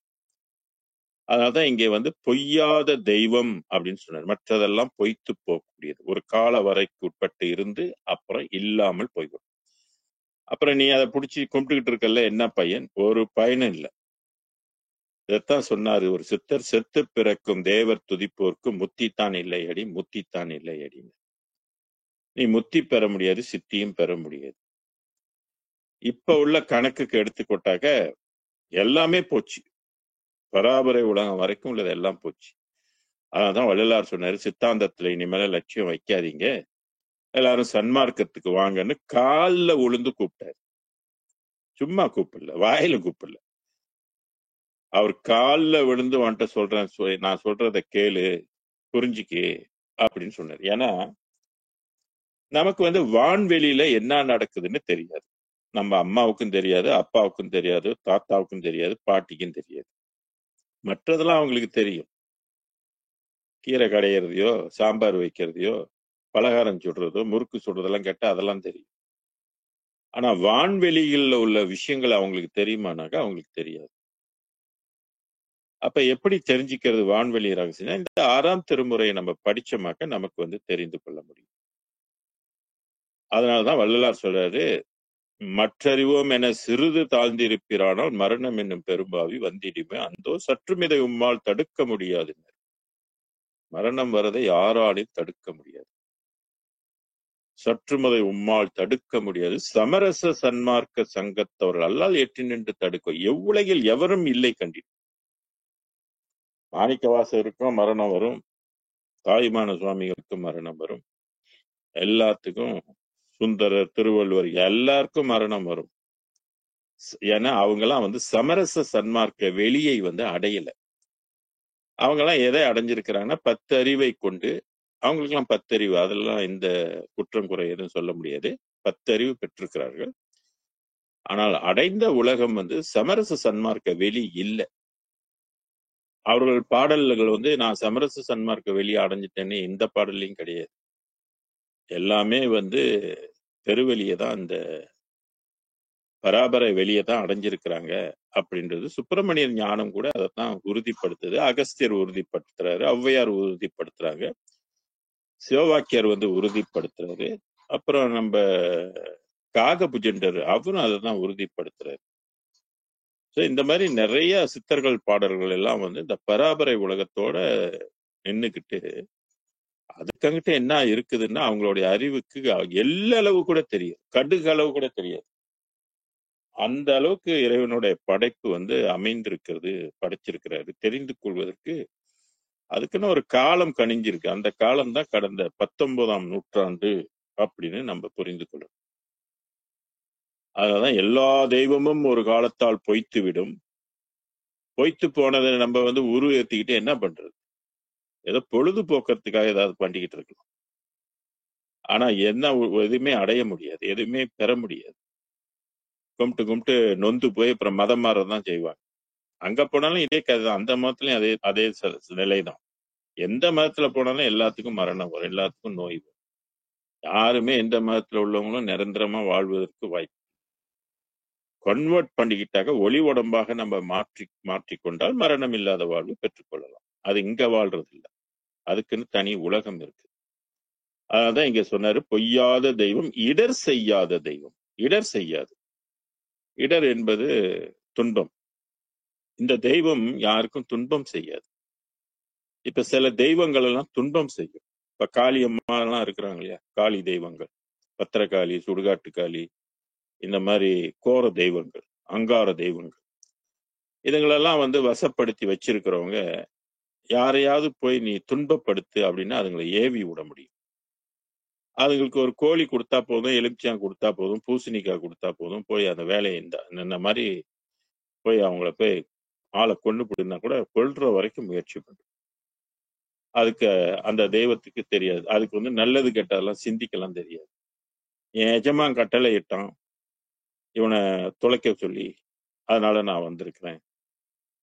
Speaker 2: அதனால்தான் இங்கே வந்து பொய்யாத தெய்வம் அப்படின்னு சொன்னார். மற்றதெல்லாம் பொய்த்து போகக்கூடியது, ஒரு கால வரைக்கு உட்பட்டு இருந்து அப்புறம் இல்லாமல் போய்விடும். அப்புறம் நீ அதை பிடிச்சி கும்பிட்டுக்கிட்டு இருக்கல, என்ன பயன்? ஒரு பயனும் இல்லை. இதைத்தான் சொன்னாரு ஒரு சித்தர், செத்து பிறக்கும் தேவர் துதிப்போர்க்கு முத்தித்தான் இல்லை அடி, முத்தித்தான் இல்லை அடின்னு. நீ முத்தி பெற முடியாது, சித்தியும் பெற முடியாது. இப்ப உள்ள கணக்குக்கு எடுத்துக்கொட்டாக்க எல்லாமே போச்சு, பராபரை உலகம் வரைக்கும் உள்ளது எல்லாம் போச்சு. அதனால்தான் வள்ளலார் சொன்னாரு, சித்தாந்தத்துல இனிமேல லட்சியம் வைக்காதீங்க, எல்லாரும் சன்மார்க்கத்துக்கு வாங்கன்னு காலில் உளுந்து கூப்பிட்டாரு. சும்மா கூப்பிடல, வாயில கூப்பிடல, அவர் காலில் விழுந்து வந்துட்ட சொல்றேன், நான் சொல்றத கேளு, புரிஞ்சுக்கு அப்படின்னு சொன்னார். ஏன்னா நமக்கு வந்து வான்வெளியில என்ன நடக்குதுன்னு தெரியாது. நம்ம அம்மாவுக்கும் தெரியாது, அப்பாவுக்கும் தெரியாது, தாத்தாவுக்கும் தெரியாது, பாட்டிக்கும் தெரியாது. மற்றதெல்லாம் அவங்களுக்கு தெரியும். கீரை கடையிறதையோ, சாம்பார் வைக்கிறதையோ, பலகாரம் சுடுறதோ, முறுக்கு சுடுறதெல்லாம் கேட்டா அதெல்லாம் தெரியும். ஆனா வான்வெளிகள்ல உள்ள விஷயங்கள் அவங்களுக்கு தெரியுமானாக்கா அவங்களுக்கு தெரியாது. அப்ப எப்படி தெரிஞ்சுக்கிறது வான்வெளி ரகசியம்? இந்த 6ஆம் திருமுறையை நம்ம படிச்சோமாக்க நமக்கு தெரிந்து கொள்ள முடியும். அதனாலதான் வள்ளலார் சொல்றாரு, மற்றறிவோம் என சிறிது தாழ்ந்திருப்பிரானால் மரணம் என்னும் பெரும்பாவி வந்திடுமே அந்தோ சற்றுமிதை உம்மால் தடுக்க முடியாது. மரணம் வரதை யாராலையும் தடுக்க முடியாது. சற்றுமதை உம்மால் தடுக்க முடியாது. சமரச சன்மார்க்க சங்கத்தவர்கள் அல்லால் எட்டி நின்று தடுக்கும் எவ்வுலகில் எவரும் இல்லை கண்டிப்பார். மாணிக்கவாசகருக்கும் மரணம் வரும், தாயுமான சுவாமிகளுக்கும் மரணம் வரும், எல்லாத்துக்கும் சுந்தரர், திருவள்ளுவர் எல்லாருக்கும் மரணம் வரும். ஏன்னா அவங்க எல்லாம் சமரச சன்மார்க்க வெளியை அடையல. அவங்க எல்லாம் எதை அடைஞ்சிருக்கிறாங்கன்னா 10 அறிவை கொண்டு, அவங்களுக்கு எல்லாம் 10 அறிவு, அதெல்லாம் இந்த குற்றம் குறை எதுவும் சொல்ல முடியாது. 10 அறிவு பெற்றிருக்கிறார்கள். ஆனால் அடைந்த உலகம் சமரச சன்மார்க்க வெளி இல்லை. அவர்கள் பாடல்கள் நான் சமரச சன்மார்க்க வெளியே அடைஞ்சிட்டேன்னு எந்த பாடல்லையும் கிடையாது. எல்லாமே பெருவெளியை தான், அந்த பராபர வெளியை தான் அடைஞ்சிருக்கிறாங்க அப்படின்றது சுப்பிரமணியர் ஞானம் கூட அதைத்தான் உறுதிப்படுத்துது. அகஸ்தியர் உறுதிப்படுத்துறாரு, ஔவையார் உறுதிப்படுத்துறாங்க, சிவவாக்கியர் உறுதிப்படுத்துறாரு, அப்புறம் நம்ம காகபுஜண்டர் அவரும் அதை தான் உறுதிப்படுத்துறாரு. இந்த மாதிரி நிறைய சித்தர்கள் பாடல்கள் எல்லாம் இந்த பராபரை உலகத்தோட நின்னுக்கிட்டு அதுக்கங்கிட்ட என்ன இருக்குதுன்னா அவங்களுடைய அறிவுக்கு எல்லளவு கூட தெரியும், கடுகு அளவு கூட தெரியாது. அந்த அளவுக்கு இறைவனுடைய படைப்பு அமைந்திருக்கிறது, படைச்சிருக்கிறாரு. தெரிந்து கொள்வதற்கு அதுக்குன்னு ஒரு காலம் கணிஞ்சிருக்கு. அந்த காலம் தான் கடந்த 19ஆம் நூற்றாண்டு அப்படின்னு நம்ம புரிந்து கொள்ளணும். அதனாலதான் எல்லா தெய்வமும் ஒரு காலத்தால் பொய்த்து விடும். பொய்த்து போனதை நம்ம உரு ஏத்திக்கிட்டு என்ன பண்றது? ஏதோ பொழுதுபோக்கத்துக்காக ஏதாவது பண்ணிக்கிட்டு இருக்கலாம். ஆனா என்ன எதுவுமே அடைய முடியாது, எதுவுமே பெற முடியாது. கும்பிட்டு நொந்து போய் அப்புறம் மதம் மாறதான் செய்வாங்க. அங்க போனாலும் இதே கதை தான், அந்த மதத்துலயும் அதே நிலைதான். எந்த மதத்துல போனாலும் எல்லாத்துக்கும் மரணம் வரும், எல்லாத்துக்கும் நோய் வரும். யாருமே எந்த மதத்துல உள்ளவங்களும் நிரந்தரமா வாழ்வதற்கு வாய்ப்பு. கன்வெர்ட் பண்ணிக்கிட்டாக்க ஒளி உடம்பாக நம்ம மாற்றிக்கொண்டால் மரணம் இல்லாத வாழ்வு பெற்றுக்கொள்ளலாம். அது இங்க வாழ்றது இல்லை, அதுக்குன்னு தனி உலகம் இருக்கு. அதான் இங்க சொன்னாரு, பொய்யாத தெய்வம், இடர் செய்யாத தெய்வம். இடர் செய்யாது. இடர் என்பது துன்பம். இந்த தெய்வம் யாருக்கும் துன்பம் செய்யாது. இப்ப சில தெய்வங்கள் எல்லாம் துன்பம் செய்யும். இப்ப காளி அம்மா எல்லாம் இருக்கிறாங்க இல்லையா, காளி தெய்வங்கள், பத்திரகாளி, சுடுகாட்டு காளி, இந்த மாதிரி கோர தெய்வங்கள், அங்கார தெய்வங்கள், இதுங்களெல்லாம் வசப்படுத்தி வச்சிருக்கிறவங்க யாரையாவது போய் நீ துன்பப்படுத்து அப்படின்னா அதுங்களை ஏவி விட முடியும். அதுங்களுக்கு ஒரு கோழி கொடுத்தா போதும், எலுமிச்சான் கொடுத்தா போதும், பூசணிக்காய் கொடுத்தா போதும், போய் அந்த வேலையை இந்த மாதிரி போய் அவங்கள போய் ஆளை கொண்டு போடுனா கூட கொல்ற வரைக்கும் முயற்சி பண்றோம். அதுக்கு அந்த தெய்வத்துக்கு தெரியாது. அதுக்கு நல்லது கெட்டதெல்லாம் சிந்திக்கலாம் தெரியாது. என் எஜமான் கட்டளை இட்டான், இவனை துளைக்க சொல்லி, அதனால நான் வந்திருக்கிறேன்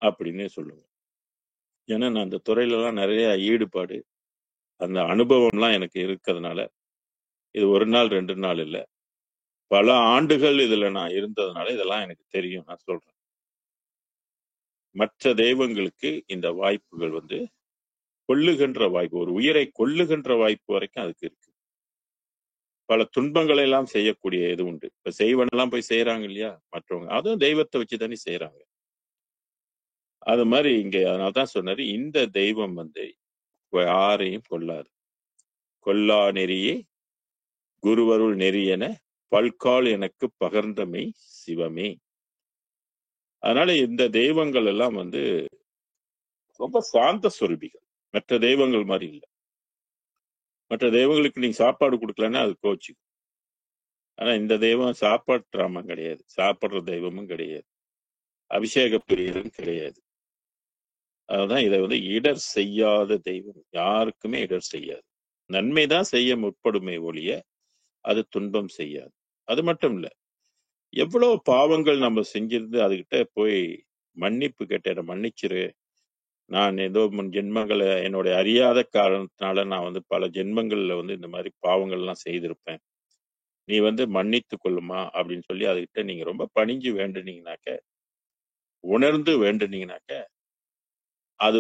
Speaker 2: அப்படின்னு சொல்லுவேன். ஏன்னா நான் அந்த துறையில எல்லாம் நிறைய ஈடுபாடு, அந்த அனுபவம்லாம் எனக்கு இருக்கிறதுனால, இது ஒரு நாள் 2 நாள் இல்லை, பல ஆண்டுகள் இதுல நான் இருந்ததுனால இதெல்லாம் எனக்கு தெரியும். நான் சொல்றேன், மற்ற தெய்வங்களுக்கு இந்த வாய்ப்புகள் கொல்லுகின்ற வாய்ப்பு, ஒரு உயிரை கொல்லுகின்ற வாய்ப்பு வரைக்கும் அதுக்கு இருக்கு. பல துன்பங்களை எல்லாம் செய்யக்கூடிய இது உண்டு. இப்ப செய்வனெல்லாம் போய் செய்யறாங்க இல்லையா மற்றவங்க, அதுவும் தெய்வத்தை வச்சுதானே செய்யறாங்க. அது மாதிரி இங்க அதனால்தான் சொன்னாரு, இந்த தெய்வம் யாரையும் கொல்லாது. கொல்லா நெறியே குருவருள் நெறியென பல்கால் எனக்கு பகர்ந்தமை சிவமே. அதனால இந்த தெய்வங்கள் எல்லாம் ரொம்ப சாந்த சொருபிகள். மற்ற தெய்வங்கள் மாதிரி இல்லை. மற்ற தெய்வங்களுக்கு நீங்க சாப்பாடு கொடுக்கலன்னா அது கோச்சுக்கும். ஆனா இந்த தெய்வம் சாப்பாட்டுறாம கிடையாது, சாப்பிடுற தெய்வமும் கிடையாது, அபிஷேக பிரியரும் கிடையாது. அதுதான் இதை இடர் செய்யாத தெய்வம். யாருக்குமே இடர் செய்யாது. நன்மைதான் செய்ய முற்படுமே ஒழிய அது துன்பம் செய்யாது. அது மட்டும் இல்ல, எவ்வளவு பாவங்கள் நம்ம செஞ்சிருந்து அதுகிட்ட போய் மன்னிப்பு கேட்ட, மன்னிச்சிரு, நான் ஏதோ முன் ஜென்மங்களை என்னுடைய அறியாத காரணத்தினால நான் பல ஜென்மங்கள்ல இந்த மாதிரி பாவங்கள் எல்லாம் செய்திருப்பேன், நீ மன்னித்து கொள்ளுமா அப்படின்னு சொல்லி அதுகிட்ட நீங்க ரொம்ப பணிஞ்சு வேண்டுனீங்கனாக்க, உணர்ந்து வேண்டுனீங்கனாக்க, அது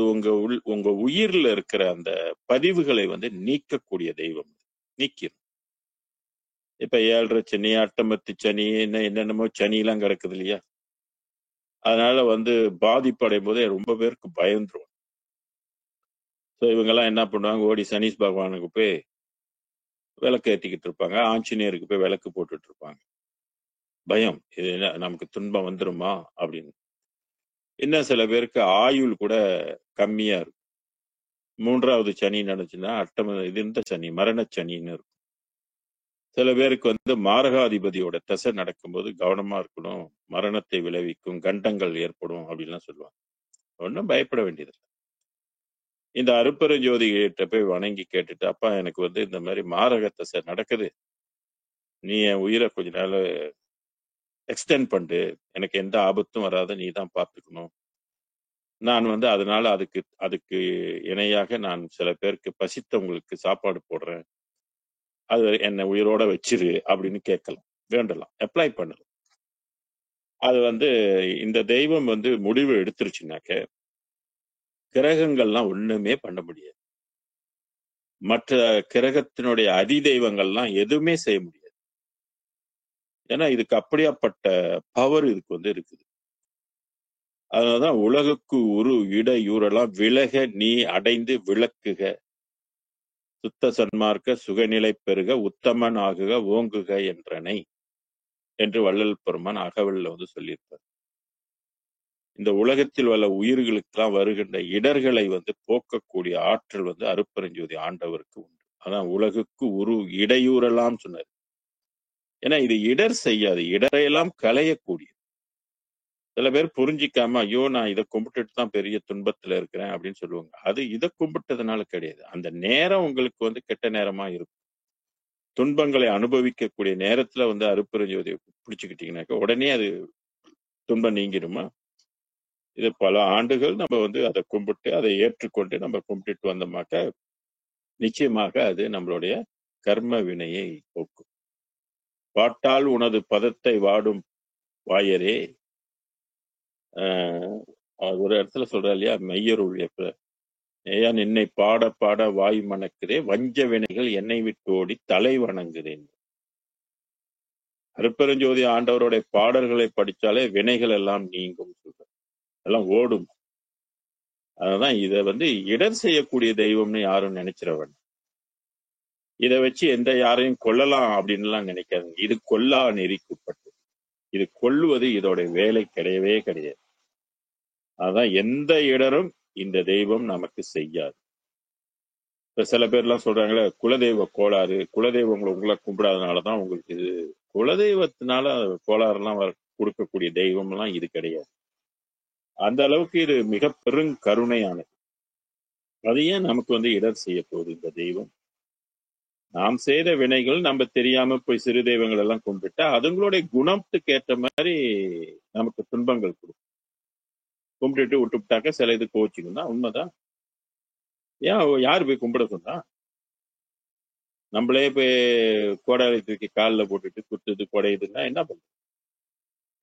Speaker 2: உங்க உயிர்ல இருக்கிற அந்த பதிவுகளை நீக்கக்கூடிய தெய்வம். நீக்கிரும். இப்ப 7:30 சனி, அட்டமத்து சனி, என்னென்னமோ சனி எல்லாம் கிடக்குது இல்லையா? அதனால பாதிப்பு அடையும் போதே ரொம்ப பேருக்கு பயந்துரும். இவங்க எல்லாம் என்ன பண்ணுவாங்க, ஓடி சனீஸ் பகவானுக்கு போய் விளக்கு ஏத்திக்கிட்டு இருப்பாங்க. ஆஞ்சநேயருக்கு போய் விளக்கு போட்டுட்டு இருப்பாங்க. பயம், இது நமக்கு துன்பம் வந்துருமா அப்படின்னு. இன்னும் சில பேருக்கு ஆயுள் கூட கம்மியா இருக்கும். 3வது சனி நடந்துச்சுன்னா இது இந்த சனி, மரண சனின்னு இருக்கும். சில பேருக்கு மாரகாதிபதியோட தசை நடக்கும்போது கவனமா இருக்கணும், மரணத்தை விளைவிக்கும், கண்டங்கள் ஏற்படும் அப்படின்லாம் சொல்லுவாங்க. ஒன்றும் பயப்பட வேண்டியது. இந்த அருப்பெருஞ்சோதி கிட்ட போய் வணங்கி கேட்டுட்டு, அப்பா எனக்கு இந்த மாதிரி மாரக தசை நடக்குது, நீ என் உயிரை கொஞ்ச நாள் எக்ஸ்டெண்ட் பண்ணு, எனக்கு எந்த ஆபத்தும் வராத நீ தான் பார்த்துக்கணும். நான் அதனால அதுக்கு அதுக்கு இணையாக நான் சில பேருக்கு பசித்தவங்களுக்கு சாப்பாடு போடுறேன், அது என்னை உயிரோட வச்சிரு அப்படின்னு கேட்கலாம், வேண்டலாம், அப்ளை பண்ணலாம். அது இந்த தெய்வம் முடிவு எடுத்துருச்சுனாக்க கிரகங்கள்லாம் ஒண்ணுமே பண்ண முடியாது. மற்ற கிரகத்தினுடைய அதி தெய்வங்கள்லாம் எதுவுமே செய்ய முடியாது. ஏன்னா இதுக்கு அப்படியாப்பட்ட பவர் இதுக்கு இருக்குது. அதனாலதான் உலகுக்கு உரு இடையூறெல்லாம் விலக நீ அடைந்து விளக்குக, சுத்த சன்மார்க்க சுகநிலை பெருக உத்தமன் ஆகுக ஓங்குக என்றனை என்று வள்ளல் பெருமான் அகவல்ல சொல்லியிருப்பார். இந்த உலகத்தில் உள்ள உயிர்களுக்கெல்லாம் வருகின்ற இடர்களை போக்கக்கூடிய ஆற்றல் அருப்பெருஞ்சோதி ஆண்டவருக்கு உண்டு. அதான் உலகுக்கு உரு இடையூறெல்லாம் சொன்னார். ஏன்னா இது இடர் செய்யாது, இடரையெல்லாம் களையக்கூடியது. சில பேர் புரிஞ்சிக்காம, ஐயோ நான் இதை கும்பிட்டுட்டு தான் பெரிய துன்பத்துல இருக்கிறேன் அப்படின்னு சொல்லுவாங்க. அது இதை கும்பிட்டதுனால கிடையாது. அந்த நேரம் உங்களுக்கு கெட்ட நேரமா இருக்கும். துன்பங்களை அனுபவிக்கக்கூடிய நேரத்துல அருப்பெருஞ்சோதியை பிடிச்சுக்கிட்டீங்கன்னாக்க உடனே அது துன்பம் நீங்கிடுமா? இது பல ஆண்டுகள் நம்ம அதை கும்பிட்டு அதை ஏற்றுக்கொண்டு நம்ம கும்பிட்டுட்டு வந்தோமாக்க நிச்சயமாக அது நம்மளுடைய கர்ம வினையை போக்கும். பாட்டால் உனது பதத்தை வாடும் வாயரே, ஒரு இடத்துல சொல்ற இல்லையா, மெய்யருள் ஏயா நின்னை பாட பாட வாய் மணக்குதே, வஞ்ச வினைகள் என்னை விட்டு ஓடி தலை வணங்குதேன். அருப்பெருஞ்சோதி ஆண்டவருடைய பாடல்களை படிச்சாலே வினைகள் எல்லாம் நீங்கும், எல்லாம் ஓடும். அததான் இதை இடர் செய்யக்கூடிய தெய்வம்னு யாரும் நினைச்சிடவன். இதை வச்சு யாரையும் கொல்லலாம் அப்படின்னு எல்லாம் நினைக்காதுங்க. இது கொல்லா நெறிக்குட்பட்டு, இது கொல்லுவது இதோட வேலை கிடையவே கிடையாது. அதான் எந்த இடரும் இந்த தெய்வம் நமக்கு செய்யாது. இப்ப சில பேர்லாம் சொல்றாங்களே, குலதெய்வ கோளாறு, குலதெய்வங்களை உங்களை கும்பிடாதனாலதான் உங்களுக்கு இது. குலதெய்வத்தினால கோளாறுலாம் கொடுக்கக்கூடிய தெய்வம் எல்லாம் இது கிடையாது. அந்த அளவுக்கு இது மிக பெருங்கருணையானது. அது ஏன் நமக்கு இடர் செய்ய போகுது இந்த தெய்வம்? நாம் செய்த வினைகள் நம்ம தெரியாம போய் சிறு தெய்வங்கள் எல்லாம் கும்பிட்டா அதுங்களுடைய குணத்துக்கு ஏற்ற மாதிரி நமக்கு துன்பங்கள் கொடுக்கும். கும்பிட்டுட்டு விட்டுவிட்டாக்க சில இது கோச்சிக்கும் தான், உண்மைதான். ஏன் யாரு போய் கும்பிட சொன்னா? நம்மளே போய் கோடாலி தூக்கி காலில் போட்டுட்டு குத்துது குடையுதுன்னா என்ன பண்றது?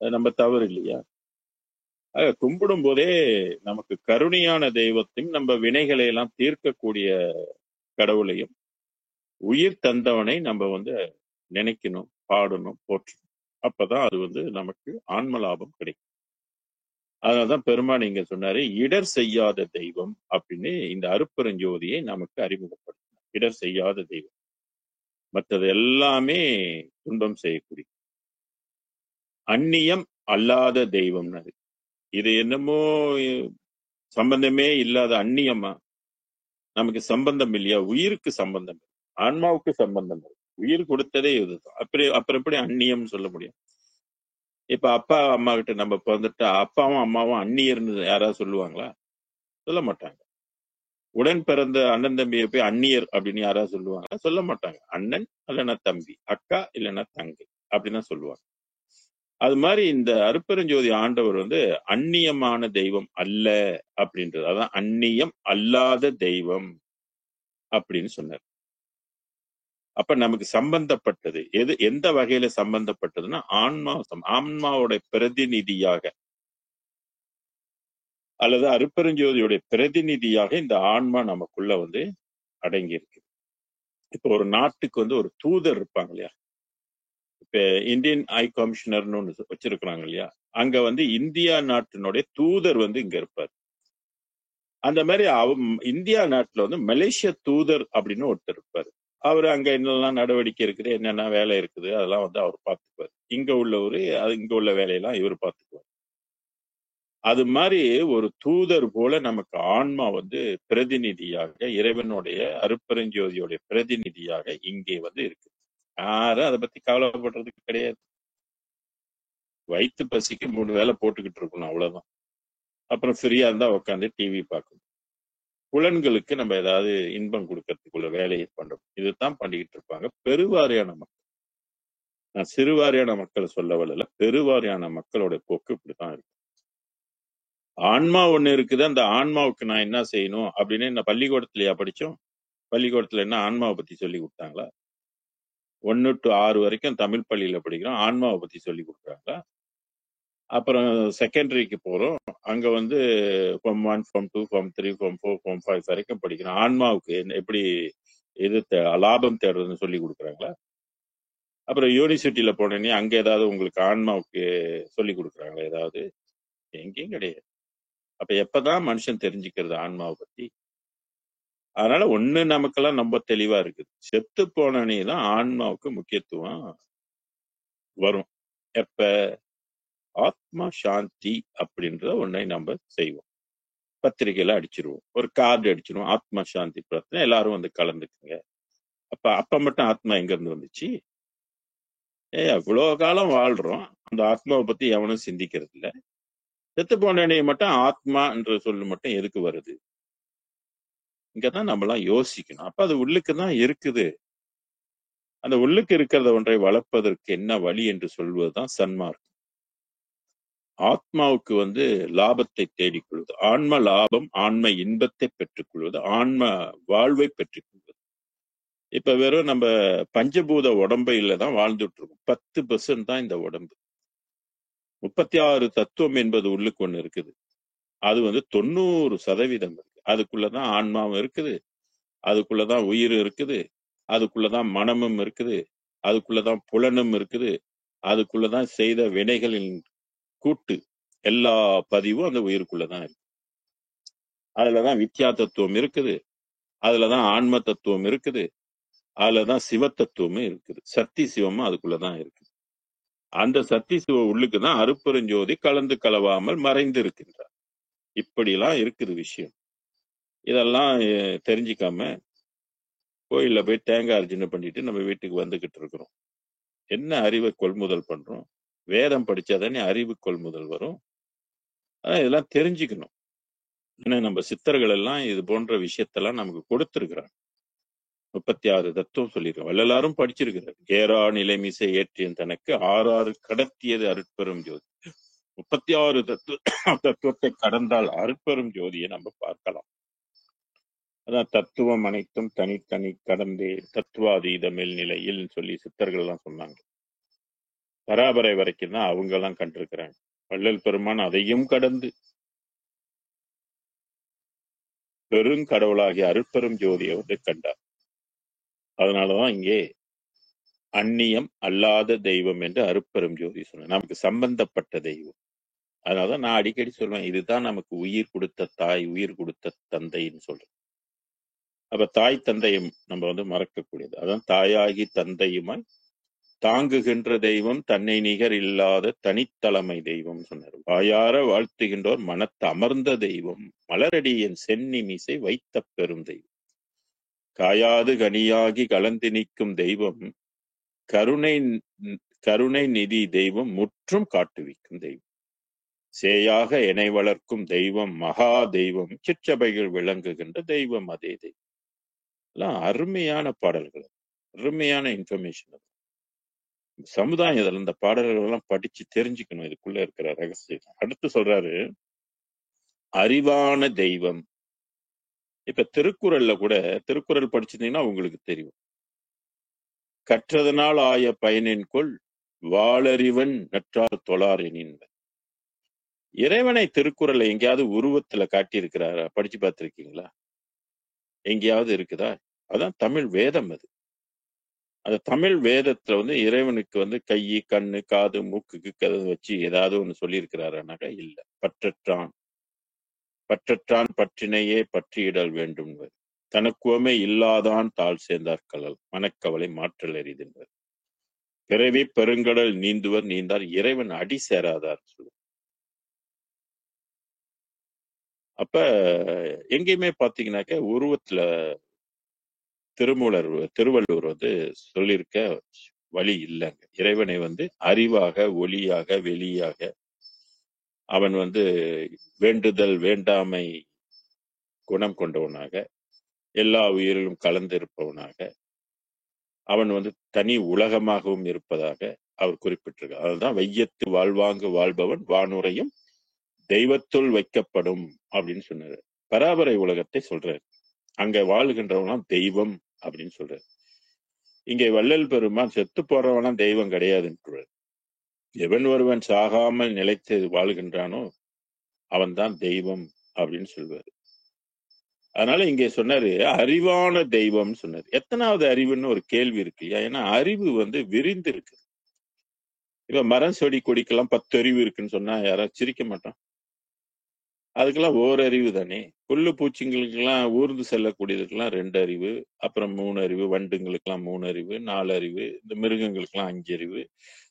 Speaker 2: அது நம்ம தவறு இல்லையா? கும்பிடும் போதே நமக்கு கருணையான தெய்வத்தையும் நம்ம வினைகளை எல்லாம் தீர்க்கக்கூடிய கடவுளையும் உயிர் தந்தவனை நம்ம நினைக்கணும், பாடணும், போற்றணும். அப்பதான் அது நமக்கு ஆன்ம லாபம் கிடைக்கும். அதனாலதான் பெருமான் இங்க சொன்னாரு, இடர் செய்யாத தெய்வம் அப்படின்னு இந்த அருப்பெருஞ்சோதியை நமக்கு அறிமுகப்படுத்தினார். இடர் செய்யாத தெய்வம், மற்றது எல்லாமே துன்பம் செய்யக்கூடிய அந்நியம் அல்லாத தெய்வம்னு. இது என்னமோ சம்பந்தமே இல்லாத அந்நியமா? நமக்கு சம்பந்தம் இல்லையா? உயிருக்கு சம்பந்தம், ஆன்மாவுக்கு சம்பந்தம். உயிர் கொடுத்ததே இதுதான். அப்புறம் எப்படி அந்நியம் சொல்ல முடியும்? இப்ப அப்பா அம்மா கிட்ட நம்ம பிறந்துட்டா அப்பாவும் அம்மாவும் அந்நியர்னு யாராவது சொல்லுவாங்களா? சொல்ல மாட்டாங்க. உடன் பிறந்த அண்ணன் தம்பியை போய் அந்நியர் அப்படின்னு யாராவது சொல்லுவாங்க? சொல்ல மாட்டாங்க. அண்ணன் இல்லைன்னா தம்பி, அக்கா இல்லைன்னா தங்கை அப்படின்னா சொல்லுவாங்க. அது மாதிரி இந்த அருப்பெருஞ்சோதி ஆண்டவர் அந்நியமான தெய்வம் அல்ல அப்படின்றது. அதான் அந்நியம் அல்லாத தெய்வம் அப்படின்னு சொன்னார். அப்ப நமக்கு சம்பந்தப்பட்டது எந்த வகையில சம்பந்தப்பட்டதுன்னா ஆன்மாவோட பிரதிநிதியாக அல்லது அருட்பெருஞ்சோதியுடைய பிரதிநிதியாக இந்த ஆன்மா நமக்குள்ள அடங்கி இருக்கு. இப்ப ஒரு நாட்டுக்கு ஒரு தூதர் இருப்பாங்க இல்லையா? இப்ப இந்தியன் ஹை கமிஷனர்னு ஒண்ணு வச்சிருக்கிறாங்க இல்லையா? அங்க இந்தியா நாட்டினுடைய தூதர் இங்க இருப்பார். அந்த மாதிரி இந்தியா நாட்டுல மலேசிய தூதர் அப்படின்னு ஒருத்தர் இருப்பாரு. அவரு அங்க என்னெல்லாம் நடவடிக்கை இருக்குது, என்னென்ன வேலை இருக்குது, அதெல்லாம் அவர் பார்த்துக்குவார். இங்க உள்ள வேலையெல்லாம் இவர் பார்த்துக்குவார். அது மாதிரி ஒரு தூதர் போல நமக்கு ஆன்மா பிரதிநிதியாக, இறைவனுடைய அருட்பெருஞ்சோதியுடைய பிரதிநிதியாக இங்கே இருக்கு. யாரும் அதை பத்தி கவலைப்படுறதுக்கு கிடையாது. வயிற்று பசிக்கு 3 வேலை போட்டுக்கிட்டு இருக்கணும், அவ்வளவுதான். அப்புறம் ஃப்ரீயா இருந்தா உட்காந்து டிவி பார்க்கணும். புலன்களுக்கு நம்ம ஏதாவது இன்பம் கொடுக்கறதுக்குள்ள வேலையை பண்றோம். இதுதான் பண்ணிக்கிட்டு இருப்பாங்க பெருவாரியான மக்கள். நான் சிறுவாரியான மக்களை சொல்ல வரல, பெருவாரியான மக்களோட போக்கு இப்படித்தான் இருக்கு. ஆன்மா ஒண்ணு இருக்குது, அந்த ஆன்மாவுக்கு நான் என்ன செய்யணும் அப்படின்னு என்ன பள்ளிக்கூடத்திலயா படிச்சோம்? பள்ளிக்கூடத்துல என்ன ஆன்மாவை பத்தி சொல்லி கொடுத்தாங்களா? 1 to 6 வரைக்கும் தமிழ் பள்ளியில படிக்கிறோம், ஆன்மாவை பத்தி சொல்லி கொடுக்குறாங்களா? அப்புறம் செகண்டரிக்கு போறோம், அங்க form 1, form 2, form 3, form 4, form 5 வரைக்கும் படிக்கிறோம். ஆன்மாவுக்கு எப்படி லாபம் தேடுறதுன்னு சொல்லி கொடுக்குறாங்களா? அப்புறம் யூனிவர்சிட்டியில போனேன்னே அங்க ஏதாவது உங்களுக்கு ஆன்மாவுக்கு சொல்லி கொடுக்குறாங்களா? ஏதாவது? எங்கேயும் கிடையாது. அப்ப எப்பதான் மனுஷன் தெரிஞ்சுக்கிறது ஆன்மாவை பத்தி? அதனால நமக்கெல்லாம் ரொம்ப தெளிவா இருக்குது. செத்து போனே தான் ஆன்மாவுக்கு முக்கியத்துவம் வரும். எப்ப? ஆத்மா சாந்தி அப்படின்ற ஒன்றை நம்ம செய்வோம். பத்திரிகையில அடிச்சிருவோம், ஒரு கார்டு அடிச்சிருவோம், ஆத்மா சாந்தி பிரார்த்தனை, எல்லாரும் கலந்துக்குங்க. அப்ப மட்டும் ஆத்மா எங்க இருந்து வந்துச்சு? அவ்வளவு காலம் வாழ்றோம், அந்த ஆத்மாவை பத்தி எவனும் சிந்திக்கிறது இல்ல. செத்து போனே மட்டும் ஆத்மா என்ற சொல்லு மட்டும் எதுக்கு வருது? இங்கதான் நம்மளாம் யோசிக்கணும். அப்ப அது உள்ளுக்குதான் இருக்குது. அந்த உள்ளுக்கு இருக்கிறத ஒன்றை வளர்ப்பதற்கு என்ன வழி என்று சொல்வதுதான் சன்மார்க்கம். ஆத்மாவுக்கு லாபத்தை தேடிக்கொள்வது, ஆன்ம லாபம், ஆன்ம இன்பத்தை பெற்றுக்கொள்வது, ஆன்ம வாழ்வை பெற்றுக்கொள்வது. இப்ப வெறும் நம்ம பஞ்சபூத உடம்பையில தான் வாழ்ந்துட்டு இருக்கோம். 10% தான் இந்த உடம்பு. 36 தத்துவம் என்பது உள்ளுக்கு ஒண்ணு இருக்குது. அது 90% இருக்கு. அதுக்குள்ளதான் ஆன்மாவும் இருக்குது, அதுக்குள்ளதான் உயிர் இருக்குது, அதுக்குள்ளதான் மனமும் இருக்குது, அதுக்குள்ளதான் புலனும் இருக்குது, அதுக்குள்ளதான் செய்த வினைகளின் கூட்டு எல்லா பதிவும் அந்த உயிருக்குள்ளதான் இருக்கு. அதுலதான் வித்யா தத்துவம் இருக்குது, அதுலதான் ஆன்ம தத்துவம் இருக்குது, அதுலதான் சிவ தத்துவமும் இருக்குது. சக்தி சிவமும் அதுக்குள்ளதான் இருக்கு. அந்த சக்தி சிவ உள்ளுக்குதான் அருட்பெருஞ்சோதி கலந்து கலவாமல் மறைந்து இருக்கின்றார். இப்படிலாம் இருக்குது விஷயம். இதெல்லாம் தெரிஞ்சுக்காம கோயில்ல போய் தேங்காய் அர்ச்சனை பண்ணிட்டு நம்ம வீட்டுக்கு வந்துகிட்டு இருக்கிறோம். என்ன அறிவை கொள்முதல் பண்றோம்? வேதம் படிச்சாதானே அறிவு கொள்முதல் வரும். இதெல்லாம் தெரிஞ்சுக்கணும். ஏன்னா நம்ம சித்தர்கள் எல்லாம் இது போன்ற விஷயத்தெல்லாம் நமக்கு கொடுத்திருக்கிறாங்க. 36 தத்துவம் சொல்லியிருக்கோம். எல்லாரும் படிச்சிருக்கிறார். ஏறா நிலைமிசை ஏற்றியன் தனக்கு 6 கடத்தியது அருட்பெரும் ஜோதி. 36 தத்துவத்தை கடந்தால் அருட்பெரும் ஜோதியை நம்ம பார்க்கலாம். அதான் தத்துவம் அனைத்தும் தனித்தனி கடந்தே தத்துவாதீத மேல்நிலையில் சொல்லி சித்தர்கள் எல்லாம் சொன்னாங்க. பராபரை வரைக்கும் தான் அவங்க எல்லாம் கண்டிருக்கிறாங்க. வள்ளல் பெருமான் அதையும் கடந்து பெருங்கடவுளாகிய அருட்பெரும் ஜோதியை கண்டார். அதனாலதான் இங்கே அந்நியம் அல்லாத தெய்வம் என்று அருட்பெரும் ஜோதி சொன்ன, நமக்கு சம்பந்தப்பட்ட தெய்வம். அதனாலதான் நான் அடிக்கடி சொல்லுவேன், இதுதான் நமக்கு உயிர் கொடுத்த தாய், உயிர் கொடுத்த தந்தைன்னு சொல்றேன். அப்ப தாய் தந்தையும் நம்ம மறக்கக்கூடியது. அதான் தாயாகி தந்தையுமாய் தாங்குகின்ற தெய்வம், தன்னை நிகர் இல்லாத தனித்தலைமை தெய்வம் சொன்னார். வாயார வாழ்த்துகின்றோர் மனத்து அமர்ந்த தெய்வம், மலரடியின் சென்னிமிசை வைத்த பெரும் தெய்வம். காயாது கனியாகி கலந்து நிற்கும் தெய்வம், கருணை நிதி தெய்வம், முற்றும் காட்டுவிக்கும் தெய்வம். சேயாக இணை வளர்க்கும் தெய்வம், மகா தெய்வம், சிற்றபைகள் விளங்குகின்ற தெய்வம், அதே தெய்வம். எல்லாம் அருமையான பாடல்கள், அருமையான இன்ஃபர்மேஷன். சமுதாயம் இதுல இந்த பாடல்கள் எல்லாம் படிச்சு தெரிஞ்சுக்கணும், இதுக்குள்ள இருக்கிற ரகசியம். அடுத்து சொல்றாரு அறிவான தெய்வம். இப்ப திருக்குறள்ல கூட, திருக்குறள் படிச்சிருந்தீங்கன்னா உங்களுக்கு தெரியும், கற்றதனால் ஆய பயனின் கொள் வாளறிவன் நற்றார் தொழார் எனின். இறைவனை திருக்குறளை எங்கேயாவது உருவத்துல காட்டியிருக்கிறாரா? படிச்சு பார்த்திருக்கீங்களா? எங்கேயாவது இருக்குதா? அதான் தமிழ் வேதம். அது அந்த தமிழ் வேதத்துல வந்து இறைவனுக்கு வந்து கை, கண்ணு, காது, மூக்குக்கு வச்சு ஏதாவது ஒண்ணு சொல்லியிருக்கிறாரானாக்கா இல்ல. பற்றற்றான் பற்றினையே பற்றியிடல் வேண்டும். தனக்குவமே இல்லாதான் தாழ் சேர்ந்தார் கலல் மனக்கவலை மாற்றல் எரிதென்பர். பிறவி பெருங்கடல் நீந்துவர் நீந்தார் இறைவன் அடி சேராதார் சொல்லு. அப்ப எங்கேயுமே பாத்தீங்கன்னாக்க உருவத்துல திருவள்ளுவர் வந்து சொல்லியிருக்க வழி இல்லைங்க. இறைவனை வந்து அறிவாக, ஒளியாக, வெளியாக, அவன் வந்து வேண்டுதல் வேண்டாமை குணம் கொண்டவனாக, எல்லா உயிரிலும் கலந்திருப்பவனாக, அவன் வந்து தனி உலகமாகவும் இருப்பதாக அவர் குறிப்பிட்டிருக்கார். அதுதான் வையத்து வாழ்வாங்கு வாழ்பவன் வானுரையும் தெய்வத்துள் வைக்கப்படும் அப்படின்னு சொன்னாரு. பராபரை உலகத்தை சொல்றாரு. அங்க வாழ்கின்றவனாம் தெய்வம் அப்படின்னு சொல்றாரு. இங்கே வள்ளல் பெருமான் செத்து போறவனாம் தெய்வம் கிடையாதுன்றார். எவன் ஒருவன் சாகாமல் நிலைத்து வாழ்கின்றானோ அவன் தான் தெய்வம் அப்படின்னு சொல்வாரு. அதனால இங்கே சொன்னாரு அறிவான தெய்வம் சொன்னாரு. எத்தனாவது அறிவுன்னு ஒரு கேள்வி இருக்கு இல்லையா? ஏன்னா அறிவு வந்து விரிந்து இருக்கு. இப்ப மரம் செடி கொடிக்கெல்லாம் 10 அறிவு இருக்குன்னு சொன்னா யாராவது சிரிக்க மாட்டான். அதுக்கெல்லாம் ஓரறிவு தானே. புல்லு பூச்சிங்களுக்கெல்லாம் ஊர்ந்து செல்லக்கூடியதுக்கெல்லாம் 2 அறிவு, அப்புறம் 3 அறிவு, வண்டுங்களுக்கெல்லாம் 3 அறிவு, 4 அறிவு, இந்த மிருகங்களுக்கெல்லாம் 5 அறிவு.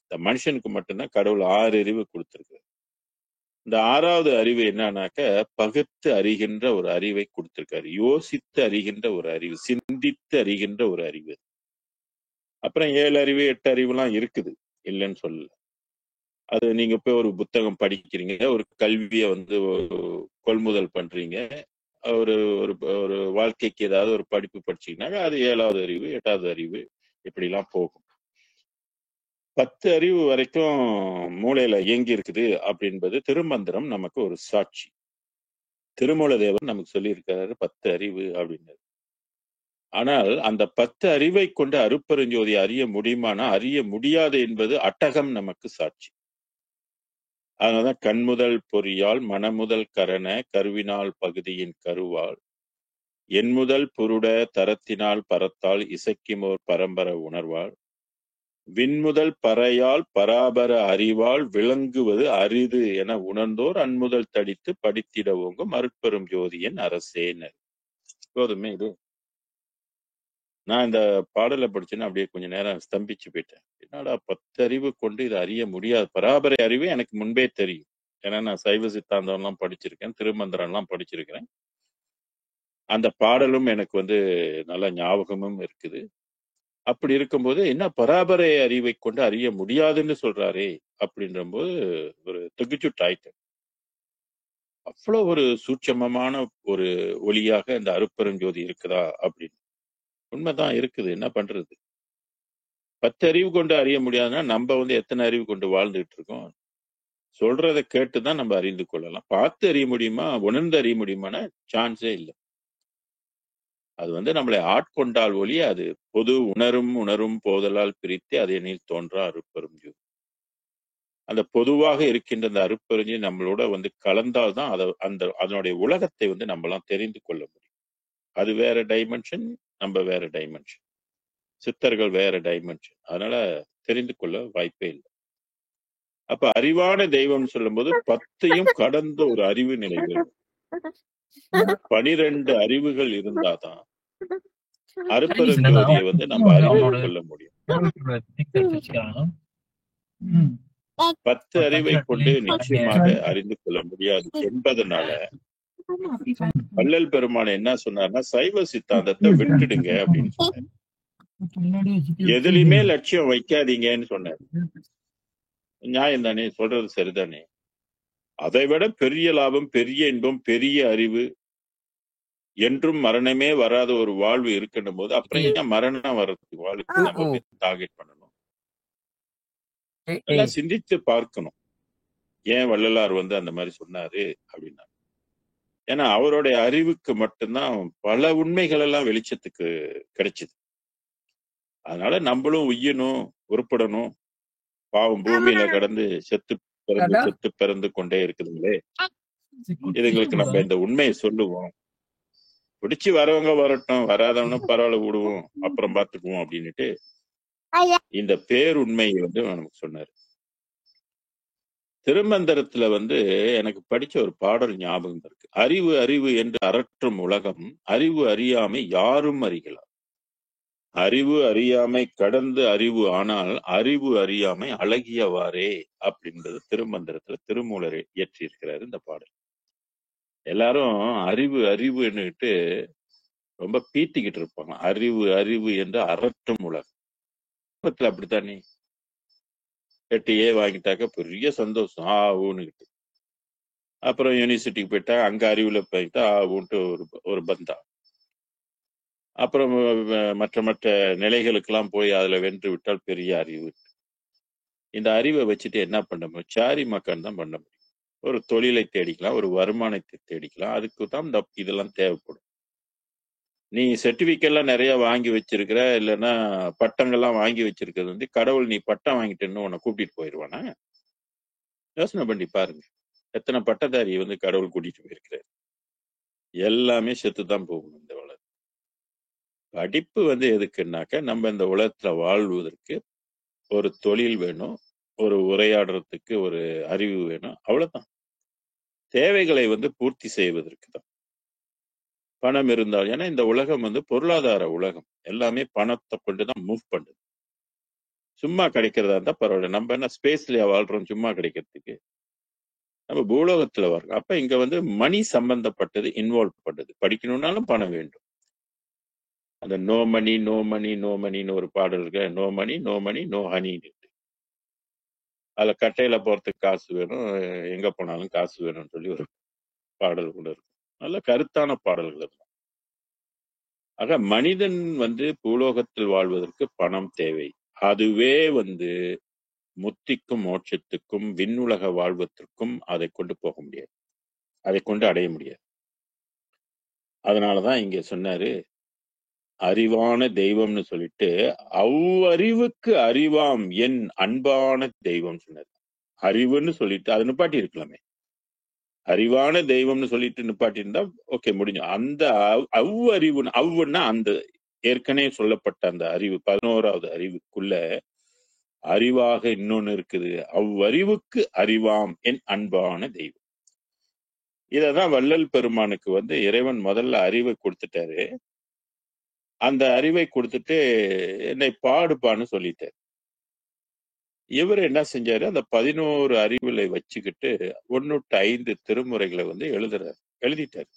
Speaker 2: இந்த மனுஷனுக்கு மட்டும்தான் கடவுள் 6 அறிவு கொடுத்திருக்கு. இந்த 6வது அறிவு என்னன்னாக்க பகுத்து அறிகின்ற ஒரு அறிவை கொடுத்திருக்காரு. யோசித்து அறிகின்ற ஒரு அறிவு, சிந்தித்து அறிகின்ற ஒரு அறிவு. அப்புறம் 7 அறிவு 8 அறிவுலாம் இருக்குது, இல்லைன்னு சொல்லல. அது நீங்க போய் ஒரு புத்தகம் படிக்கிறீங்க, ஒரு கல்வியை வந்து கொள்முதல் பண்றீங்க, ஒரு ஒரு ஒரு வாழ்க்கைக்கு ஏதாவது ஒரு படிப்பு படிச்சீங்கன்னா அது 7வது அறிவு 8வது அறிவு இப்படிலாம் போகும். 10 அறிவு வரைக்கும் மூளையில இயங்கி இருக்குது அப்படின்பது திருமந்திரம் நமக்கு ஒரு சாட்சி. திருமூல தேவர் நமக்கு சொல்லி இருக்காரு 10 அறிவு அப்படின்னு. ஆனால் அந்த 10 அறிவை கொண்டு அருட்பெருஞ்சோதி அறிய முடியுமானா அறிய முடியாது என்பது அட்டகம் நமக்கு சாட்சி. அதனாலதான் கண்முதல் பொறியால் மனமுதல் கரண கருவினால் பகுதியின் கருவால் என்முதல் புருட தரத்தினால் பரத்தால் இசைக்குமோர் பரம்பர உணர்வால் விண்முதல் பறையால் பராபர அறிவால் விளங்குவது அரிது என உணர்ந்தோர் அன்முதல் தடித்து படித்திடவோங்கும் அருட்பெரும் ஜோதியின் அரசேனர். போதுமே இது. நான் இந்த பாடலை படிச்சேன்னா அப்படியே கொஞ்ச நேரம் ஸ்தம்பிச்சு போயிட்டேன். என்னடா 10 அறிவு கொண்டு இதை அறிய முடியாது. பராபரை அறிவு எனக்கு முன்பே தெரியும். ஏன்னா நான் சைவ சித்தாந்தம் எல்லாம் படிச்சிருக்கேன், திருமந்திரம் எல்லாம் படிச்சிருக்கிறேன். அந்த பாடலும் எனக்கு வந்து நல்ல ஞாபகமும் இருக்குது. அப்படி இருக்கும்போது என்ன பராபரை அறிவை கொண்டு அறிய முடியாதுன்னு சொல்றாரே அப்படின்ற போது ஒரு திகுச்சுட்டாயிட்டேன். அவ்வளவு ஒரு சூட்சமமான ஒரு ஒளியாக இந்த அருட்பெருஞ்சோதி இருக்குதா அப்படின்னு. உண்மைதான் இருக்குது, என்ன பண்றது. 10 அறிவு கொண்டு அறிய முடியாதுன்னா நம்ம வந்து எத்தனை அறிவு கொண்டு வாழ்ந்துட்டு இருக்கோம். சொல்றதை கேட்டுதான் நம்ம அறிந்து கொள்ளலாம். பார்த்து அறிய முடியுமா, உணர்ந்து அறிய முடியுமானா சான்ஸே இல்லை. அது வந்து நம்மளை ஆட்கொண்டால் ஒழிய அது பொது உணரும் போதலால் பிரித்து அது எண்ணில் தோன்றா அருட்பெரும் ஜோதி. அந்த பொதுவாக இருக்கின்ற அந்த அருட்பெருஞ்சி நம்மளோட வந்து கலந்தால்தான் அதனுடைய உலகத்தை வந்து நம்மளாம் தெரிந்து கொள்ள முடியும். அது வேற டைமென்ஷன், நம்ம வேற டைமென்ஷன், சித்தர்கள் வேற டைமென்ஷன். அதனால தெரிந்து கொள்ள வாய்ப்பே இல்லை. அப்ப அறிவான தெய்வம் சொல்லும் போது 10ஐயும் கடந்த ஒரு அறிவு நிலை வேணும். 12 அறிவுகள் இருந்தாதான் அருட்பெருஞ்சோதியை வந்து நம்ம அறிந்து கொள்ள முடியும். 10 அறிவை கொண்டு நிச்சயமாக அறிந்து கொள்ள முடியாது என்பதனால வள்ளல் பெருமான் என்ன சொன்னார்னா சைவ சித்தாந்தத்தை விட்டுடுங்க அப்படின்னு சொன்னார். எதுலையுமே லட்சியம் வைக்காதீங்கன்னு சொன்னார். நியாயம் தானே, சொல்றது சரிதானே. அதை விட பெரிய லாபம், பெரிய இன்பம், பெரிய அறிவு, என்றும் மரணமே வராத ஒரு வாழ்வு இருக்கின்ற போது அப்புறம் ஏன் மரணம் வர்றதுக்கு வாழ்க்கை நம்ம டார்கெட் பண்ணணும்? எல்லாம் சிந்தித்து பார்க்கணும். ஏன் வள்ளலார் வந்து அந்த மாதிரி சொன்னாரு அப்படின்னா, ஏன்னா அவருடைய அறிவுக்கு மட்டும்தான் பல உண்மைகள் எல்லாம் வெளிச்சத்துக்கு கிடைச்சது. அதனால நம்மளும் உய்யணும், உருப்படணும். பாவம் பூமியில கடந்து செத்து பிறந்து கொண்டே இருக்குதுங்களே, இதுங்களுக்கு நம்ம இந்த உண்மையை சொல்லுவோம். பிடிச்சு வரவங்க வரட்டும், வராதவனும் பரவாயில்ல விடுவோம், அப்புறம் பார்த்துக்குவோம் அப்படின்னுட்டு இந்த பேருண்மையை நமக்கு சொன்னாரு. திருமந்திரத்துல எனக்கு படிச்ச ஒரு பாடல் ஞாபகம் இருக்கு. அறிவு அறிவு என்று அரற்றும் உலகம், அறிவு அறியாமை யாரும் அறிகலாம். அறிவு அறியாமை கடந்து அறிவு ஆனால் அறிவு அறியாமை அழகியவாறே அப்படின்றது திருமந்திரத்துல திருமூலர் இயற்றி இருக்கிறாரு இந்த பாடல். எல்லாரும் அறிவு அறிவுன்னுட்டு ரொம்ப பீத்திக்கிட்டு இருப்பாங்க. அறிவு அறிவு என்று அரற்றும் உலகம். அப்படித்தானே 8A வாங்கிட்டாக்க பெரிய சந்தோஷம் ஊன்னுக்கிட்டு. அப்புறம் யூனிவர்சிட்டிக்கு போயிட்டா அங்க அறிவுல போயிட்டா ஊன்ட்டு ஒரு பந்தா. அப்புறம் மற்ற மற்ற நிலைகளுக்கெல்லாம் போய் அதுல வென்று விட்டால் பெரிய அறிவு. இந்த அறிவை வச்சுட்டு என்ன பண்ண முடியும்? சாரி மக்கான் தான் பண்ண முடியும். ஒரு தொழிலை தேடிக்கலாம், ஒரு வருமானத்தை தேடிக்கலாம். அதுக்கு தான் இதெல்லாம் தேவைப்படும். நீ சர்டிபிகேட்லாம் நிறைய வாங்கி வச்சிருக்கிற, இல்லைன்னா பட்டங்கள்லாம் வாங்கி வச்சிருக்கிறது கடவுள் நீ பட்டம் வாங்கிட்டேன்னு உன்னை கூட்டிட்டு போயிடுவானா? யோசனை பண்ணி பாருங்க. எத்தனை பட்டதாரி கடவுள் கூட்டிட்டு போயிருக்கிறார். எல்லாமே செத்துதான் போகணும் இந்த உலகம். படிப்பு எதுக்குன்னாக்க நம்ம இந்த உலகத்துல வாழ்வதற்கு ஒரு தொழில் வேணும், ஒரு உரையாடுறதுக்கு ஒரு அறிவு வேணும், அவ்வளவுதான். தேவைகளை பூர்த்தி செய்வதற்கு தான் பணம் இருந்தால். ஏன்னா இந்த உலகம் பொருளாதார உலகம். எல்லாமே பணத்தை கொண்டுதான் மூவ் பண்ணுது. சும்மா கிடைக்கிறதா இருந்தா பரவாயில்ல. நம்ம என்ன ஸ்பேஸ்லயா வாழ்றோம் சும்மா கிடைக்கிறதுக்கு? நம்ம பூலோகத்துல வரோம். அப்ப இங்க மணி சம்பந்தப்பட்டது இன்வால்வ் பண்ணது. படிக்கணும்னாலும் பணம் வேண்டும். அந்த no money no money no மணின்னு ஒரு பாடல் இருக்கு. No money no money no ஹனின்னு. அதுல கட்டையில போறதுக்கு காசு வேணும், எங்க போனாலும் காசு வேணும்னு சொல்லி ஒரு பாடல் கூட இருக்கு. நல்ல கருத்தான பாடல்கள் இருக்கும். ஆக மனிதன் பூலோகத்தில் வாழ்வதற்கு பணம் தேவை. அதுவே முத்திக்கும் மோட்சத்துக்கும் விண்ணுலக வாழ்வதற்கும் அதை கொண்டு போக முடியாது, அதை கொண்டு அடைய முடியாது. அதனாலதான் இங்க சொன்னாரு அறிவான தெய்வம்னு சொல்லிட்டு, அவ்வறிவுக்கு அறிவாம் என் அன்பான தெய்வம் சொன்னாரு. அறிவுன்னு சொல்லிட்டு அதை நிப்பாட்டி இருக்கலாமே. அறிவான தெய்வம்னு சொல்லிட்டு நிப்பாட்டி இருந்தா ஓகே, முடிஞ்சு. அந்த அவ்வறிவுன்னா அந்த ஏற்கனவே சொல்லப்பட்ட அந்த அறிவு 11வது அறிவுக்குள்ள அறிவாக இன்னொன்னு இருக்குது. அவ்வறிவுக்கு அறிவாம் என் அன்பான தெய்வம். இததான் வள்ளல் பெருமானுக்கு இறைவன் முதல்ல அறிவை கொடுத்துட்டாரு. அந்த அறிவை கொடுத்துட்டு என்னை பாடுப்பான்னு சொல்லிட்டாரு. இவர் என்ன செஞ்சாரு? அந்த 11 அறிவுகளை வச்சுக்கிட்டு 1-5 திருமுறைகளை எழுதிட்டாரு.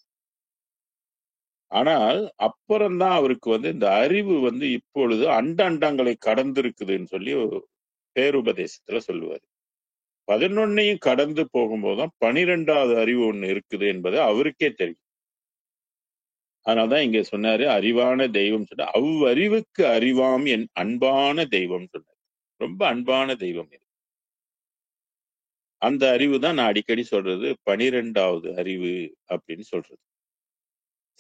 Speaker 2: ஆனால் அப்புறம்தான் அவருக்கு இந்த அறிவு இப்பொழுது அண்டங்களை கடந்திருக்குதுன்னு சொல்லி பேருபதேசத்துல சொல்லுவாரு. 11ஐயும் கடந்து போகும்போதுதான் 12வது அறிவு ஒண்ணு இருக்குது என்பது அவருக்கே தெரியும். அதனால்தான் இங்க சொன்னாரு அறிவான தெய்வம் சொன்ன அவ்வறிவுக்கு அறிவாம் என் அன்பான தெய்வம் சொன்னார். ரொம்ப அன்பான தெய்வம் இது. அந்த அறிவு தான் நான் அடிக்கடி சொல்றது 12வது அறிவு அப்படின்னு சொல்றது.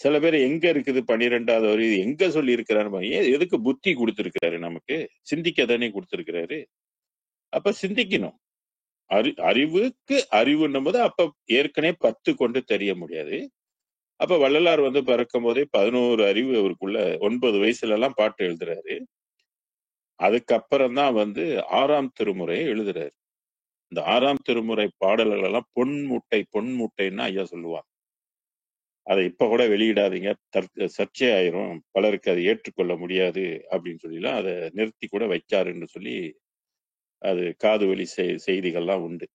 Speaker 2: சில பேர் எங்க இருக்குது 12வது அறிவு, எங்க சொல்லி இருக்கிறாரு? எதுக்கு புத்தி கொடுத்திருக்கிறாரு? நமக்கு சிந்திக்க தானே கொடுத்திருக்கிறாரு. அப்ப சிந்திக்கணும். அறிவுக்கு அறிவுன்னும் போது அப்ப ஏற்கனவே 10 கொண்டு தெரிய முடியாது. அப்ப வள்ளலார் பிறக்கும் போதே 11 அறிவு அவருக்குள்ள 9 வயசுல எல்லாம் பாட்டு எழுதுறாரு. அதுக்கப்புறம் தான் 6ஆம் திருமுறையை எழுதுறாரு. இந்த 6ஆம் திருமுறை பாடல்கள் எல்லாம் பொன்முட்டைன்னா ஐயா சொல்லுவாங்க. அதை இப்ப கூட வெளியிடாதீங்க, சர்ச்சை ஆயிரும், பலருக்கு அதை ஏற்றுக்கொள்ள முடியாது அப்படின்னு சொல்லிலாம் அதை நிறுத்தி கூட வைச்சாருன்னு சொல்லி அது காது வழி செய்திகள்லாம் உண்டு.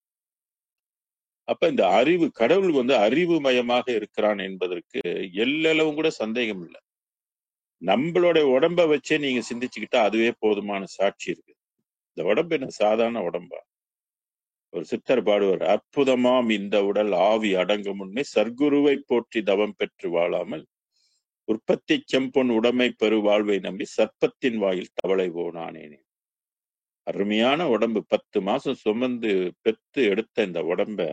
Speaker 2: அப்ப இந்த அறிவு, கடவுள் அறிவு மயமாக இருக்கிறான் என்பதற்கு எல்லளவும் கூட சந்தேகம் இல்லை. நம்மளுடைய உடம்ப வச்சே நீங்க சிந்திச்சுக்கிட்டா அதுவே போதுமான சாட்சி இருக்கு. இந்த உடம்பு என்ன சாதாரண உடம்பா? ஒரு சித்தர் பாடுவார், அற்புதமாம் இந்த உடல் ஆவி அடங்கும் உண்மை சர்க்குருவை போற்றி தவம் பெற்று வாழாமல் உற்பத்தி செம்பொன் உடைமை பெரு வாழ்வை நம்பி சர்ப்பத்தின் வாயில் தவளை போனானேனே. அருமையான உடம்பு, 10 மாசம் சுமந்து பெத்து எடுத்த இந்த உடம்ப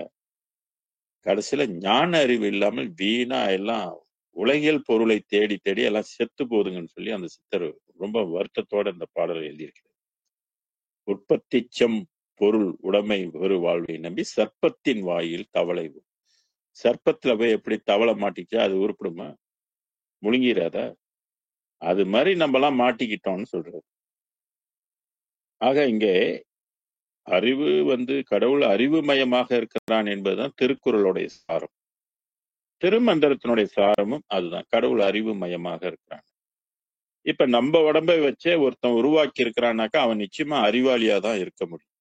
Speaker 2: கடைசியில ஞான அறிவு இல்லாமல் வீணா எல்லாம் உலகியல் பொருளை தேடி தேடி எல்லாம் செத்து போதுங்கன்னு சொல்லி அந்த சித்தர் ரொம்ப வருத்தத்தோட இந்த பாடலை எழுதியிருக்கிறார். உற்பத்தி செம் பொருள் உடைமை ஒரு வாழ்வை நம்பி சர்ப்பத்தின் வாயில் தவளை. சர்ப்பத்துல போய் எப்படி தவளை மாட்டிச்சா அது உருப்பிடுமா? முழுங்கிறாத? அது மாதிரி நம்ம எல்லாம் மாட்டிக்கிட்டோம்னு சொல்றது. ஆக இங்கே அறிவு கடவுள் அறிவுமயமாக இருக்கிறான் என்பதுதான் திருக்குறளுடைய சாரம். திருமந்திரத்தினுடைய சாரமும் அதுதான், கடவுள் அறிவுமயமாக இருக்கிறான். இப்ப நம்ம உடம்பை வச்சே ஒருத்தன் உருவாக்கி இருக்கிறான்னாக்கா அவன் நிச்சயமா அறிவாளியா தான் இருக்க முடியும்.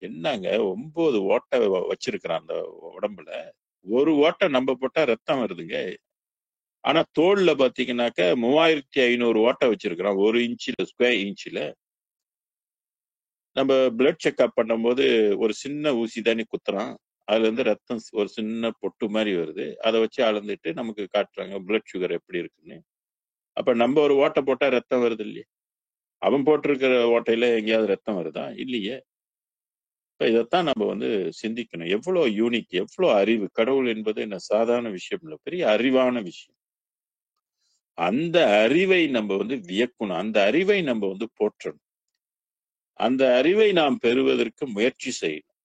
Speaker 2: என்னங்க 9 ஓட்டை வச்சிருக்கிறான் அந்த உடம்புல. ஒரு ஓட்டை நம்ம போட்டா ரத்தம் வருதுங்க. ஆனா தோல்ல பாத்தீங்கன்னாக்க 3500 ஓட்டை வச்சிருக்கிறான் 1 இன்ச்சில் ஸ்கொயர் இன்ச்சில். நம்ம பிளட் செக்அப் பண்ணும்போது ஒரு சின்ன ஊசி தானே குத்துறான், அதுல இருந்து ரத்தம் ஒரு சின்ன பொட்டு மாதிரி வருது. அதை வச்சு அளந்துட்டு நமக்கு காட்டுறாங்க பிளட் சுகர் எப்படி இருக்குன்னு. அப்ப நம்ம ஒரு ஓட்டை போட்டா ரத்தம் வருது இல்லையா? அவன் போட்டிருக்கிற ஓட்டையில எங்கேயாவது ரத்தம் வருதா? இல்லையே. இப்ப இதைத்தான் நம்ம சிந்திக்கணும். எவ்வளவு யூனிக், எவ்வளவு அறிவு. கடவுள் என்பது என்ன சாதாரண விஷயம் இல்லை, பெரிய அறிவான விஷயம். அந்த அறிவை நம்ம வியக்கணும், அந்த அறிவை நம்ம போற்றணும், அந்த அறிவை நாம் பெறுவதற்கு முயற்சி செய்யணும்.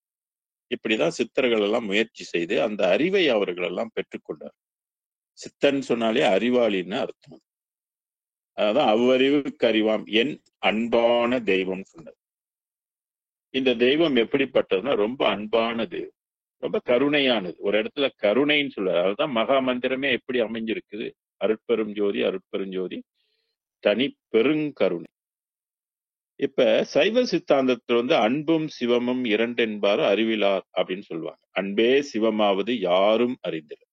Speaker 2: இப்படிதான் சித்தர்கள் எல்லாம் முயற்சி செய்து அந்த அறிவை அவர்கள் எல்லாம் பெற்றுக்கொண்டார். சித்தன் சொன்னாலே அறிவாளின்னு அர்த்தம். அதான் அவ்வறிவுக்கு அறிவாம் என் அன்பான தெய்வம் சொன்னார். இந்த தெய்வம் எப்படிப்பட்டதுன்னா ரொம்ப அன்பான தெய்வம், ரொம்ப கருணையானது. ஒரு இடத்துல கருணைன்னு சொல்றாரு. அதுதான் மகா மந்திரமே எப்படி அமைஞ்சிருக்குது. அருட்பெரும் ஜோதி அருட்பெரும் ஜோதி தனி பெருங்கருணை. இப்ப சைவ சித்தாந்தத்துல அன்பும் சிவமும் இரண்டென்பாரு அறிவிலார் அப்படின்னு சொல்லுவாங்க. அன்பே சிவமாவது யாரும் அறிந்திரு,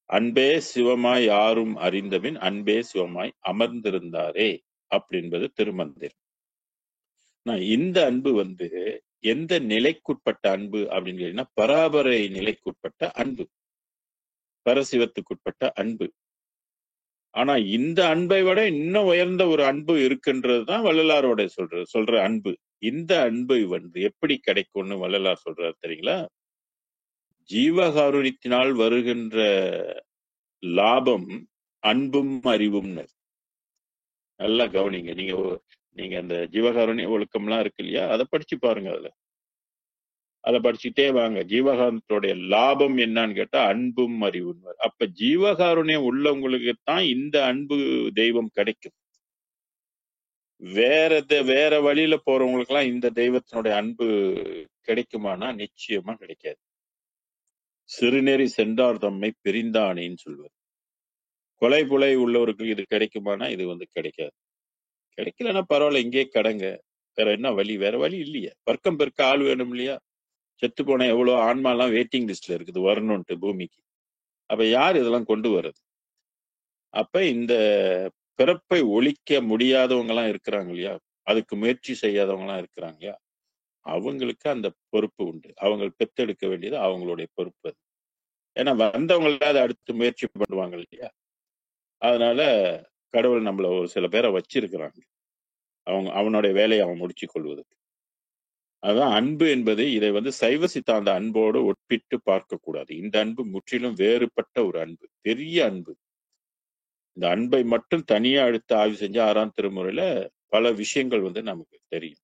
Speaker 2: அன்பே சிவமாய் யாரும் அறிந்தபின் அன்பே சிவமாய் அமர்ந்திருந்தாரே அப்படின்பது திருமந்திரம். இந்த அன்பு எந்த நிலைக்குட்பட்ட அன்பு அப்படின்னு கேட்டீங்கன்னா பராபரை நிலைக்குட்பட்ட அன்பு, பரசிவத்துக்குட்பட்ட அன்பு. ஆனா இந்த அன்பை விட இன்னும் உயர்ந்த ஒரு அன்பு இருக்குன்றதுதான் வள்ளலாரோட சொல்ற அன்பு. இந்த அன்பு எப்படி கிடைக்கும்னு வள்ளலார் சொல்றாரு தெரியுங்களா? ஜீவகாருண்யத்தினால் வருகின்ற லாபம் அன்பும் அறிவும். நல்லா கவனிங்க. நீங்க அந்த ஜீவகாருண்ய ஒழுக்கம்லாம் இருக்கு இல்லையா, அதை படிச்சு பாருங்க. அதை படிச்சுட்டே வாங்க. ஜீவகாருண்யத்துடைய லாபம் என்னன்னு கேட்டா அன்பும் அறிவும். அப்ப ஜீவகாருண்யம் உள்ளவங்களுக்கு தான் இந்த அன்பு தெய்வம் கிடைக்கும். வேற வழியில போறவங்களுக்கு எல்லாம் இந்த தெய்வத்தினுடைய அன்பு கிடைக்குமானா நிச்சயமா கிடைக்காது. சிறுநெறி சென்றார் தம்மை பிரிந்தானேன்னு சொல்வார். கொலை புலை உள்ளவருக்கு இது கிடைக்குமானா இது கிடைக்காது. கிடைக்கலன்னா பரவாயில்ல, இங்கே கடங்க. வேற என்ன வழி? வேற வழி இல்லையா? வர்க்கம் பெருக்க ஆள் வேணும் இல்லையா? செத்து போன எவ்வளவு ஆன்மாலாம் வெயிட்டிங் லிஸ்ட்ல இருக்குது வரணும்ட்டு பூமிக்கு. அப்ப யார் இதெல்லாம் கொண்டு வர்றது? அப்ப இந்த பிறப்பை ஒழிக்க முடியாதவங்க எல்லாம் இருக்கிறாங்க இல்லையா, அதுக்கு முயற்சி செய்யாதவங்க எல்லாம் இருக்கிறாங்க இல்லையா, அவங்களுக்கு அந்த பொறுப்பு உண்டு. அவங்க பெத்தெடுக்க வேண்டியது அவங்களுடைய பொறுப்பு. ஏன்னா வந்தவங்களாவது அடுத்து முயற்சி பண்ணுவாங்க இல்லையா. அதனால கடவுள் நம்மள ஒரு சில பேரை வச்சிருக்கிறாங்க, அவனுடைய வேலையை அவன் முடிச்சு கொள்வதற்கு. அதான் அன்பு என்பது. இதை சைவ சித்தாந்த அன்போடு ஒப்பிட்டு பார்க்க கூடாது. இந்த அன்பு முற்றிலும் வேறுபட்ட ஒரு அன்பு, பெரிய அன்பு. இந்த அன்பை மட்டும் தனியா எடுத்து ஆய்வு செஞ்ச 6ஆம் திருமுறையில பல விஷயங்கள் நமக்கு தெரியும்.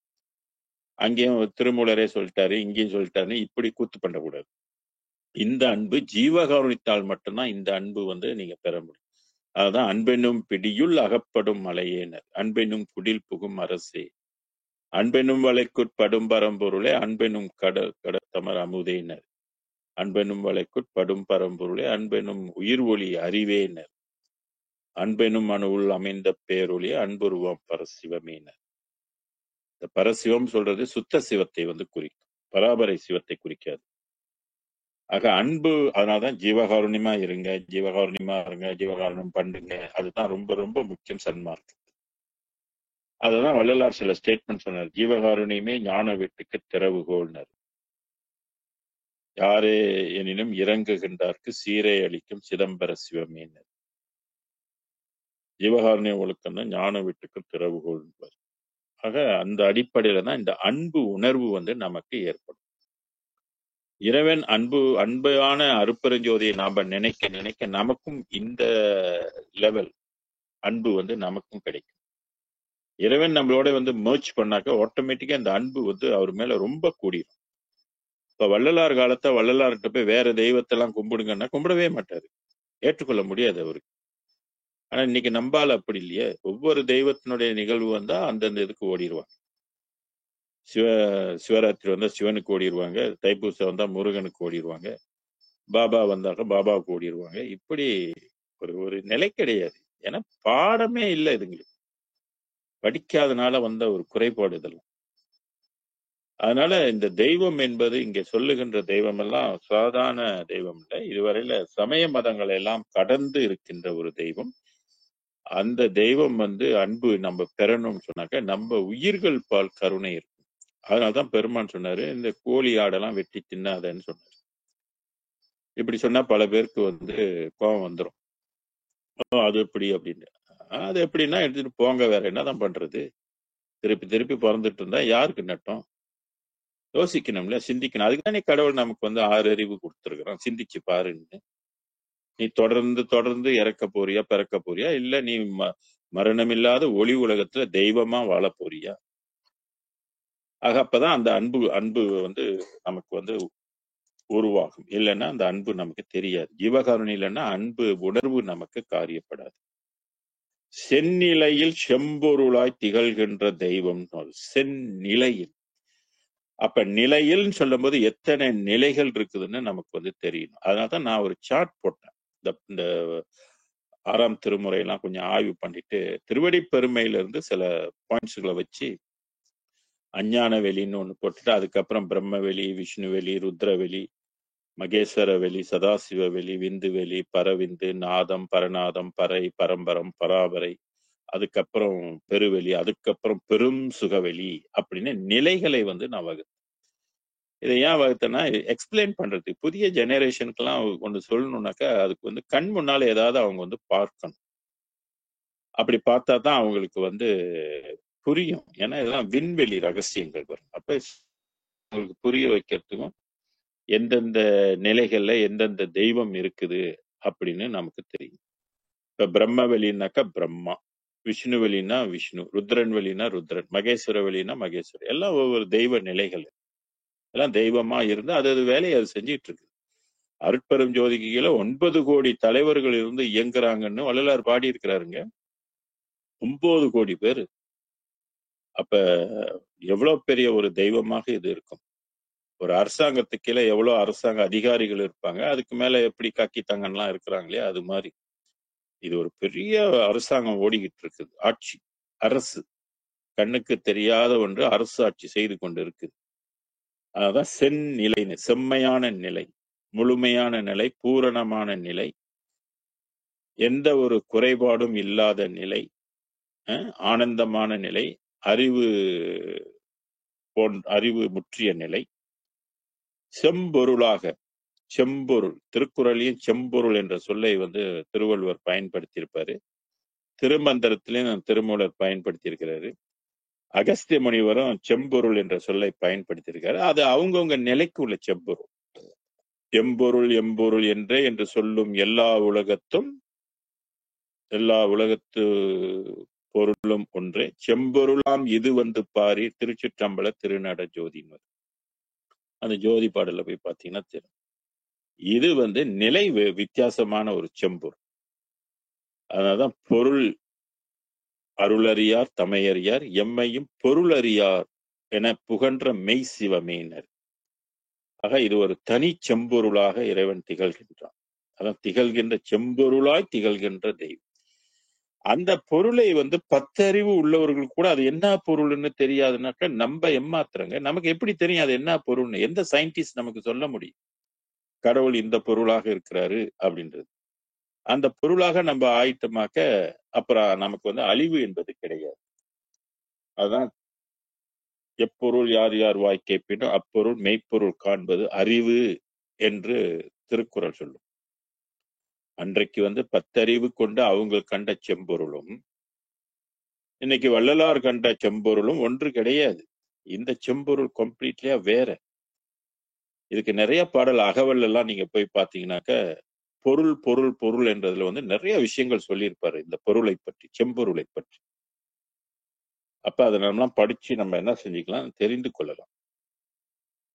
Speaker 2: அங்கேயும் திருமூலரே சொல்லிட்டாரு, இங்கேயும் சொல்லிட்டாரு, இப்படி கூத்து பண்ணக்கூடாது. இந்த அன்பு ஜீவகாருண்யத்தால் மட்டும்தான் இந்த அன்பு நீங்க பெற முடியும். அதுதான் அன்பெனும் பிடியுள் அகப்படும் மலையேனர், அன்பெனும் குடில் புகும் அரசே, அன்பெனும் வளைக்குட்படும் பரம்பொருளே, அன்பெனும் கடத்தமர் அமுதேனர், அன்பெனும் வளைக்குட்படும் பரம்பொருளே, அன்பெனும் உயிர் ஒளி அறிவேனர், அன்பெனும் அணுவுள் அமைந்த பேரொழிய அன்புருவம் பரசிவமேனர். இந்த பரசிவம் சொல்றது சுத்த சிவத்தை குறிக்கும், பராபரை சிவத்தை குறிக்காது. ஆக அன்பு, அதனாலதான் ஜீவகாருண்யமா இருங்க, ஜீவகாருண்யமா இருங்க, ஜீவகாருண்யம் பண்ணுங்க. அதுதான் ரொம்ப ரொம்ப முக்கியம் சன்மார்க்கம். அததான் வள்ளலார் சில ஸ்டேட்மெண்ட் சொன்னார். ஜீவகாருண்யமே ஞான வீட்டுக்கு திறவுகோள்னர், யாரே எனினும் இறங்குகின்றார்க்கு சீரை அளிக்கும் சிதம்பர சிவமேனர். ஜீவகாருண்ய ஒழுக்கம் தான் ஞான வீட்டுக்கு திறவுகோள். ஆக அந்த அடிப்படையில தான் இந்த அன்பு உணர்வு நமக்கு ஏற்படும். இறைவன் அன்பான அருட்பெருஞ்சோதியை நாம நினைக்க நினைக்க நமக்கும் இந்த லெவல் அன்பு வந்து நமக்கும் கிடைக்கும். இறைவன் நம்மளோட வந்து merge பண்ணாக்க ஆட்டோமேட்டிக்கா அந்த அன்பு வந்து அவர் மேல ரொம்ப கூடிரும். இப்ப வள்ளலார் காலத்தை வள்ளலார்கிட்ட போய் வேற தெய்வத்தெல்லாம் கும்பிடுங்கன்னா கும்பிடவே மாட்டாரு, ஏற்றுக்கொள்ள முடியாது அவருக்கு. ஆனா இன்னைக்கு நம்பால அப்படி இல்லையே. ஒவ்வொரு தெய்வத்தினுடைய நிகழ்வு வந்தா அந்தந்த இதுக்கு ஓடிடுவாங்க. சிவராத்திரி வந்தா சிவனுக்கு ஓடிடுவாங்க, தைப்பூசம் வந்தா முருகனுக்கு ஓடிடுவாங்க, பாபா வந்தாக்க பாபாவுக்கு ஓடிடுவாங்க. இப்படி ஒரு ஒரு நிலை கிடையாது. ஏன்னா பாடமே இல்லை இதுங்களுக்கு, படிக்காதனால வந்த ஒரு குறைபாடு இதெல்லாம். அதனால இந்த தெய்வம் என்பது இங்க சொல்லுகின்ற தெய்வம் எல்லாம் சாதாரண தெய்வம் இல்லை. இதுவரையில சமய மதங்களை எல்லாம் கடந்து இருக்கின்ற ஒரு தெய்வம். அந்த தெய்வம் வந்து அன்பு நம்ம பெறணும்னு சொன்னாக்க நம்ம உயிர்கள் பால் கருணை இருக்கும். அதனாலதான் பெருமான் சொன்னாரு, இந்த கோழி ஆடெல்லாம் வெட்டி தின்னாதன்னு சொன்னாரு. இப்படி சொன்னா பல பேருக்கு வந்து கோபம் வந்துடும். அது எப்படி அப்படின்னு. அது எப்படின்னா எடுத்துட்டு போங்க, வேற என்னதான் பண்றது? திருப்பி திருப்பி பிறந்துட்டு இருந்தா யாருக்கு நட்டம்? யோசிக்கணும்ல, சிந்திக்கணும். அதுக்குதான் நீ கடவுள் நமக்கு வந்து 6 அறிவு கொடுத்துருக்கிறான், சிந்திச்சு பாருன்னு. நீ தொடர்ந்து தொடர்ந்து இறக்க போறியா, பிறக்க போறியா, இல்ல நீ மரணமில்லாத ஒளி உலகத்துல தெய்வமா வாழ போறியா? ஆக அப்பதான் அந்த அன்பு அன்பு வந்து நமக்கு வந்து உருவாகும். இல்லைன்னா அந்த அன்பு நமக்கு தெரியாது. ஜீவகாருணி இல்லைன்னா அன்பு உணர்வு நமக்கு காரியப்படாது. செந்நிலையில் செம்பொருளாய் திகழ்கின்ற தெய்வம். செந்நிலையில், அப்ப நிலையில் சொல்லும் போது எத்தனை நிலைகள் இருக்குதுன்னு நமக்கு வந்து தெரியணும். அதனாலதான் நான் ஒரு சார்ட் போட்டேன். இந்த 6ஆம் திருமுறையெல்லாம் கொஞ்சம் ஆய்வு பண்ணிட்டு திருவடி பெருமையில இருந்து சில பாயிண்ட்ஸ்களை வச்சு அஞ்ஞான வெளின்னு ஒண்ணு போட்டுட்டு, அதுக்கப்புறம் பிரம்மவெளி, விஷ்ணுவெளி, ருத்ரவெளி, மகேஸ்வர வெளி, சதாசிவ வெளி, விந்து வெளி, பரவிந்து, நாதம், பரநாதம், பறை, பரம்பரம், பராபரை, அதுக்கப்புறம் பெருவெளி, அதுக்கப்புறம் பெரும் சுகவெளி அப்படின்னு நிலைகளை வந்து நான் வகுத்தேன். இதை ஏன் வகுத்தேன்னா எக்ஸ்பிளைன் பண்றது. புதிய ஜெனரேஷனுக்கெல்லாம் ஒன்று சொல்லணும்னாக்கா அதுக்கு வந்து கண் முன்னால ஏதாவது அவங்க வந்து பார்க்கணும். அப்படி பார்த்தா தான் அவங்களுக்கு வந்து புரியும். ஏன்னா இதெல்லாம் விண்வெளி ரகசியங்கள் வரும். அப்ப அவங்களுக்கு புரிய வைக்கிறதுக்கும் எந்தெந்த நிலைகள்ல எந்தெந்த தெய்வம் இருக்குது அப்படின்னு நமக்கு தெரியும். இப்ப பிரம்ம வெளினாக்கா பிரம்மா, விஷ்ணு வெளினா விஷ்ணு, ருத்ரன் வெளினா ருத்ரன், மகேஸ்வர வெளினா மகேஸ்வரர். எல்லாம் ஒவ்வொரு தெய்வ நிலைகள். எல்லாம் தெய்வமா இருந்து அது அது வேலையை அது செஞ்சிட்டு இருக்கு. அருட்பெரும் ஜோதிக்கு கீழே 9 கோடி தலைவர்கள் இருந்து இயங்குறாங்கன்னு வள்ளலார் பாடி இருக்கிறாருங்க. 9 கோடி பேர். அப்ப எவ்வளவு பெரிய ஒரு தெய்வமாக இது இருக்கும். ஒரு அரசாங்கத்துக்கு கீழே எவ்வளவு அரசாங்க அதிகாரிகள் இருப்பாங்க, அதுக்கு மேல எப்படி காக்கித்தாங்கலாம் இருக்கிறாங்களே அது மாதிரி இது ஒரு பெரிய அரசாங்கம் ஓடிக்கிட்டு இருக்குது. ஆட்சி, அரசு, கண்ணுக்கு தெரியாத ஒன்று அரசு ஆட்சி செய்து கொண்டு இருக்குது. அதான் செந்நிலைன்னு, செம்மையான நிலை, முழுமையான நிலை, பூரணமான நிலை, எந்த ஒரு குறைபாடும் இல்லாத நிலை, ஆனந்தமான நிலை, அறிவு முற்றிய நிலை, செம்பொருளாக, செம்பொருள். திருக்குறளையும் செம்பொருள் என்ற சொல்லை வந்து திருவள்ளுவர் பயன்படுத்தியிருப்பாரு. திருமந்திரத்திலையும் திருமூலர் பயன்படுத்தியிருக்கிறாரு. அகஸ்திய முனிவரும் செம்பொருள் என்ற சொல்லை பயன்படுத்தியிருக்காரு. அது அவங்கவுங்க நிலைக்கு உள்ள செம்பொருள். எம்பொருள் எம்பொருள் என்றே என்று சொல்லும் எல்லா உலகத்து பொருளும் ஒன்றே, செம்பொருளாம் இது வந்து பாரி திருச்சிற்றம்பல திருநட ஜோதின்னு. அந்த ஜோதி பாடல போய் பார்த்தீங்கன்னா தெரியும். இது வந்து நிலை வித்தியாசமான ஒரு செம்பொருள். அதனாலதான் பொருள் அருளறியார் தமையறியார் எம்மையும் பொருள் அறியார் என புகன்ற மெய் சிவமேனர். ஆக இது ஒரு தனி செம்பொருளாக இறைவன் திகழ்கின்றான். அதான் திகழ்கின்ற செம்பொருளாய் திகழ்கின்ற தெய்வம். அந்த பொருளை வந்து 10 அறிவு உள்ளவர்கள் கூட அது என்ன பொருள்னு தெரியாதுனாக்க நம்ம ஏமாத்துறங்க. நமக்கு எப்படி தெரியும் அது என்ன பொருள்னு? எந்த சயின்டிஸ்ட் நமக்கு சொல்ல முடியும் கடவுள் இந்த பொருளாக இருக்கிறாரு அப்படின்றது? அந்த பொருளாக நம்ம ஆயிட்டமாக்க அப்புறம் நமக்கு வந்து அழிவு என்பது கிடையாது. அதான் எப்பொருள் யார் யார் வாய் கேட்பினும் அப்பொருள் மெய்ப்பொருள் காண்பது அறிவு என்று திருக்குறள் சொல்லும். அன்றைக்கு வந்து 10 அறிவு கொண்டு அவங்க கண்ட செம்பொருளும் இன்னைக்கு வள்ளலார் கண்ட செம்பொருளும் ஒன்று கிடையாது. இந்த செம்பொருள் கம்ப்ளீட்லியா வேற. இதுக்கு நிறைய பாடல் அகவல் எல்லாம் நீங்க போய் பாத்தீங்கன்னாக்க பொருள் பொருள் பொருள் என்றதுல வந்து நிறைய விஷயங்கள் சொல்லியிருப்பாரு இந்த பொருளை பற்றி, செம்பொருளை பற்றி. அப்ப அதை நம்மலாம் படிச்சு நம்ம என்ன செஞ்சுக்கலாம், தெரிந்து கொள்ளலாம்.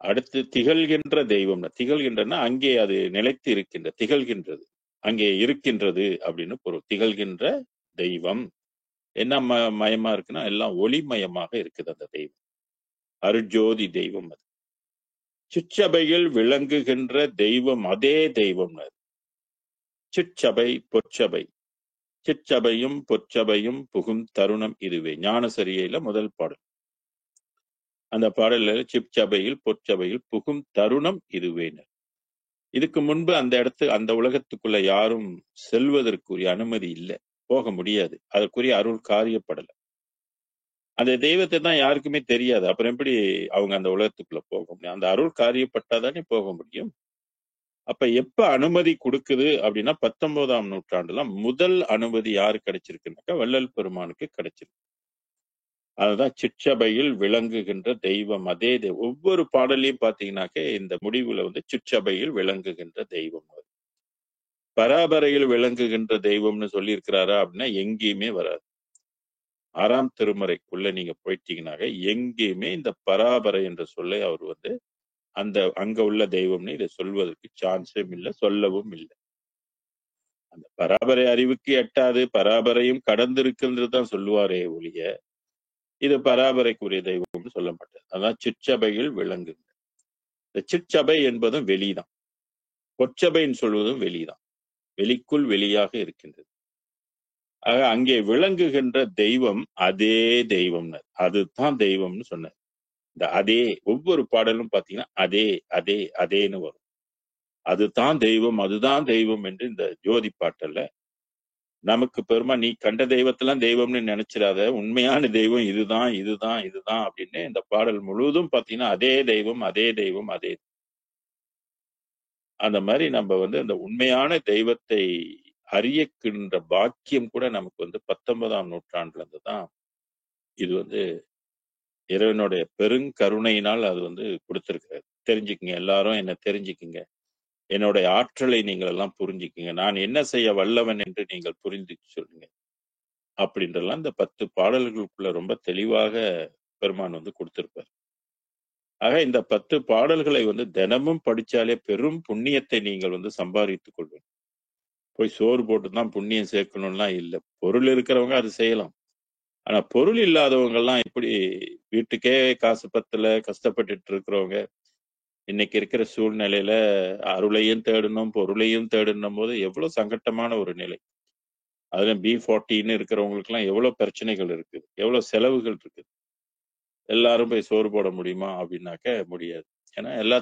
Speaker 2: அடுத்து திகழ்கின்ற தெய்வம். திகழ்கின்றன்னா அங்கே அது நிலைத்து இருக்கின்ற, திகழ்கின்றது, அங்கே இருக்கின்றது அப்படின்னு பொருள். திகழ்கின்ற தெய்வம் என்ன மயமா இருக்குன்னா எல்லாம் ஒளிமயமாக இருக்குது அந்த தெய்வம். அருட்ஜோதி தெய்வம் அது. சிற்றபையில் விளங்குகின்ற தெய்வம் அதே தெய்வம் அது. சிற்றபை பொற்சபை, சிற்றபையும் பொற்சபையும் புகும் தருணம் இதுவே. ஞானசரியையில முதல் பாடல். அந்த பாடல்ல சிற்சபையில் பொற்சபையில் புகும் தருணம் இதுவே. இதுக்கு முன்பு அந்த உலகத்துக்குள்ள யாரும் செல்வதற்குரிய அனுமதி இல்லை, போக முடியாது. அதற்குரிய அருள் காரியப்படல. அந்த தெய்வத்தை தான் யாருக்குமே தெரியாது. அப்புறம் எப்படி அவங்க அந்த உலகத்துக்குள்ள போக முடியும்? அந்த அருள் காரியப்பட்டாதானே போக முடியும். அப்ப எப்ப அனுமதி கொடுக்குது அப்படின்னா 19ஆம் நூற்றாண்டுல முதல் அனுமதி யாரு கிடைச்சிருக்குனாக்கா வள்ளல் பெருமானுக்கு கிடைச்சிருக்கு. அதுதான் சிற்றபையில் விளங்குகின்ற தெய்வம் அதே தெய்வம். ஒவ்வொரு பாடலையும் பாத்தீங்கன்னாக்க இந்த முடிவுல வந்து சிற்றபையில் விளங்குகின்ற தெய்வம். பராபரையில் விளங்குகின்ற தெய்வம்னு சொல்லி இருக்கிறாரா அப்படின்னா எங்கேயுமே வராது. 6ஆம் திருமறைக்குள்ள நீங்க போயிட்டீங்கன்னாக்க எங்கேயுமே இந்த பராபரை என்ற சொல்லை அவர் வந்து அங்க உள்ள தெய்வம்னு இதை சொல்வதற்கு சான்ஸும் இல்லை, சொல்லவும் இல்லை. அந்த பராபரை அறிவுக்கு எட்டாது, பராபரையும் கடந்திருக்குன்றது தான் சொல்லுவாரே ஒழிய இது பராபரைக்குரிய தெய்வம்னு சொல்ல மாட்டார். அதான் சிற்றபையில் விளங்குங்க. இந்த சிற்றபை என்பதும் வெளிதான், பொற்சபைன்னு சொல்வதும் வெளிதான், வெளிக்குள் வெளியாக இருக்கின்றது. ஆக அங்கே விளங்குகின்ற தெய்வம் அதே தெய்வம், அதுதான் தெய்வம்னு சொன்னார். இந்த அதே ஒவ்வொரு பாடலும் பாத்தீங்கன்னா அதே அதே அதேன்னு வரும். அதுதான் தெய்வம், அதுதான் தெய்வம் என்று இந்த ஜோதி பாட்டல்ல நமக்கு பெருமா நீ கண்ட தெய்வத்தெல்லாம் தெய்வம்னு நினைச்சிடாத, உண்மையான தெய்வம் இதுதான் இதுதான் இதுதான் அப்படின்னு இந்த பாடல் முழுவதும் பாத்தீங்கன்னா அதே தெய்வம் அதே தெய்வம் அதே. அந்த மாதிரி நம்ம வந்து அந்த உண்மையான தெய்வத்தை அறியக்கின்ற பாக்கியம் கூட நமக்கு வந்து 19ஆம் நூற்றாண்டுல இருந்து தான் இது வந்து இறைவனுடைய பெருங்கருணையினால் அது வந்து கொடுத்திருக்கிறார். தெரிஞ்சுக்குங்க, எல்லாரும் என்ன தெரிஞ்சுக்குங்க, என்னுடைய ஆற்றலை நீங்கள் எல்லாம் புரிஞ்சுக்குங்க, நான் என்ன செய்ய வல்லவன் என்று நீங்கள் புரிந்து சொல்லுங்க அப்படின்றலாம் இந்த 10 பாடல்களுக்குள்ள ரொம்ப தெளிவாக பெருமான் வந்து கொடுத்திருப்பார். ஆக இந்த 10 பாடல்களை வந்து தினமும் படிச்சாலே பெரும் புண்ணியத்தை நீங்கள் வந்து சம்பாதித்துக் கொள்வீங்க. போய் சோறு போட்டு தான் புண்ணியம் சேர்க்கணும்லாம் இல்லை. பொருள் இருக்கிறவங்க அது செய்யலாம். ஆனா பொருள் இல்லாதவங்க எல்லாம் எப்படி, வீட்டுக்கே காசு பத்தல கஷ்டப்பட்டுட்டு இருக்கிறவங்க, இன்னைக்கு இருக்கிற சூழ்நிலையில அருளையும் தேடணும் பொருளையும் தேடணும் போது எவ்வளவு சங்கட்டமான ஒரு நிலை. அதுல B40 இருக்கிறவங்களுக்கு எல்லாம் எவ்வளவு பிரச்சனைகள் இருக்குது, எவ்வளவு செலவுகள் இருக்குது. எல்லாரும் போய் சோறு போட முடியுமா அப்படின்னாக்க முடியாது. ஏன்னா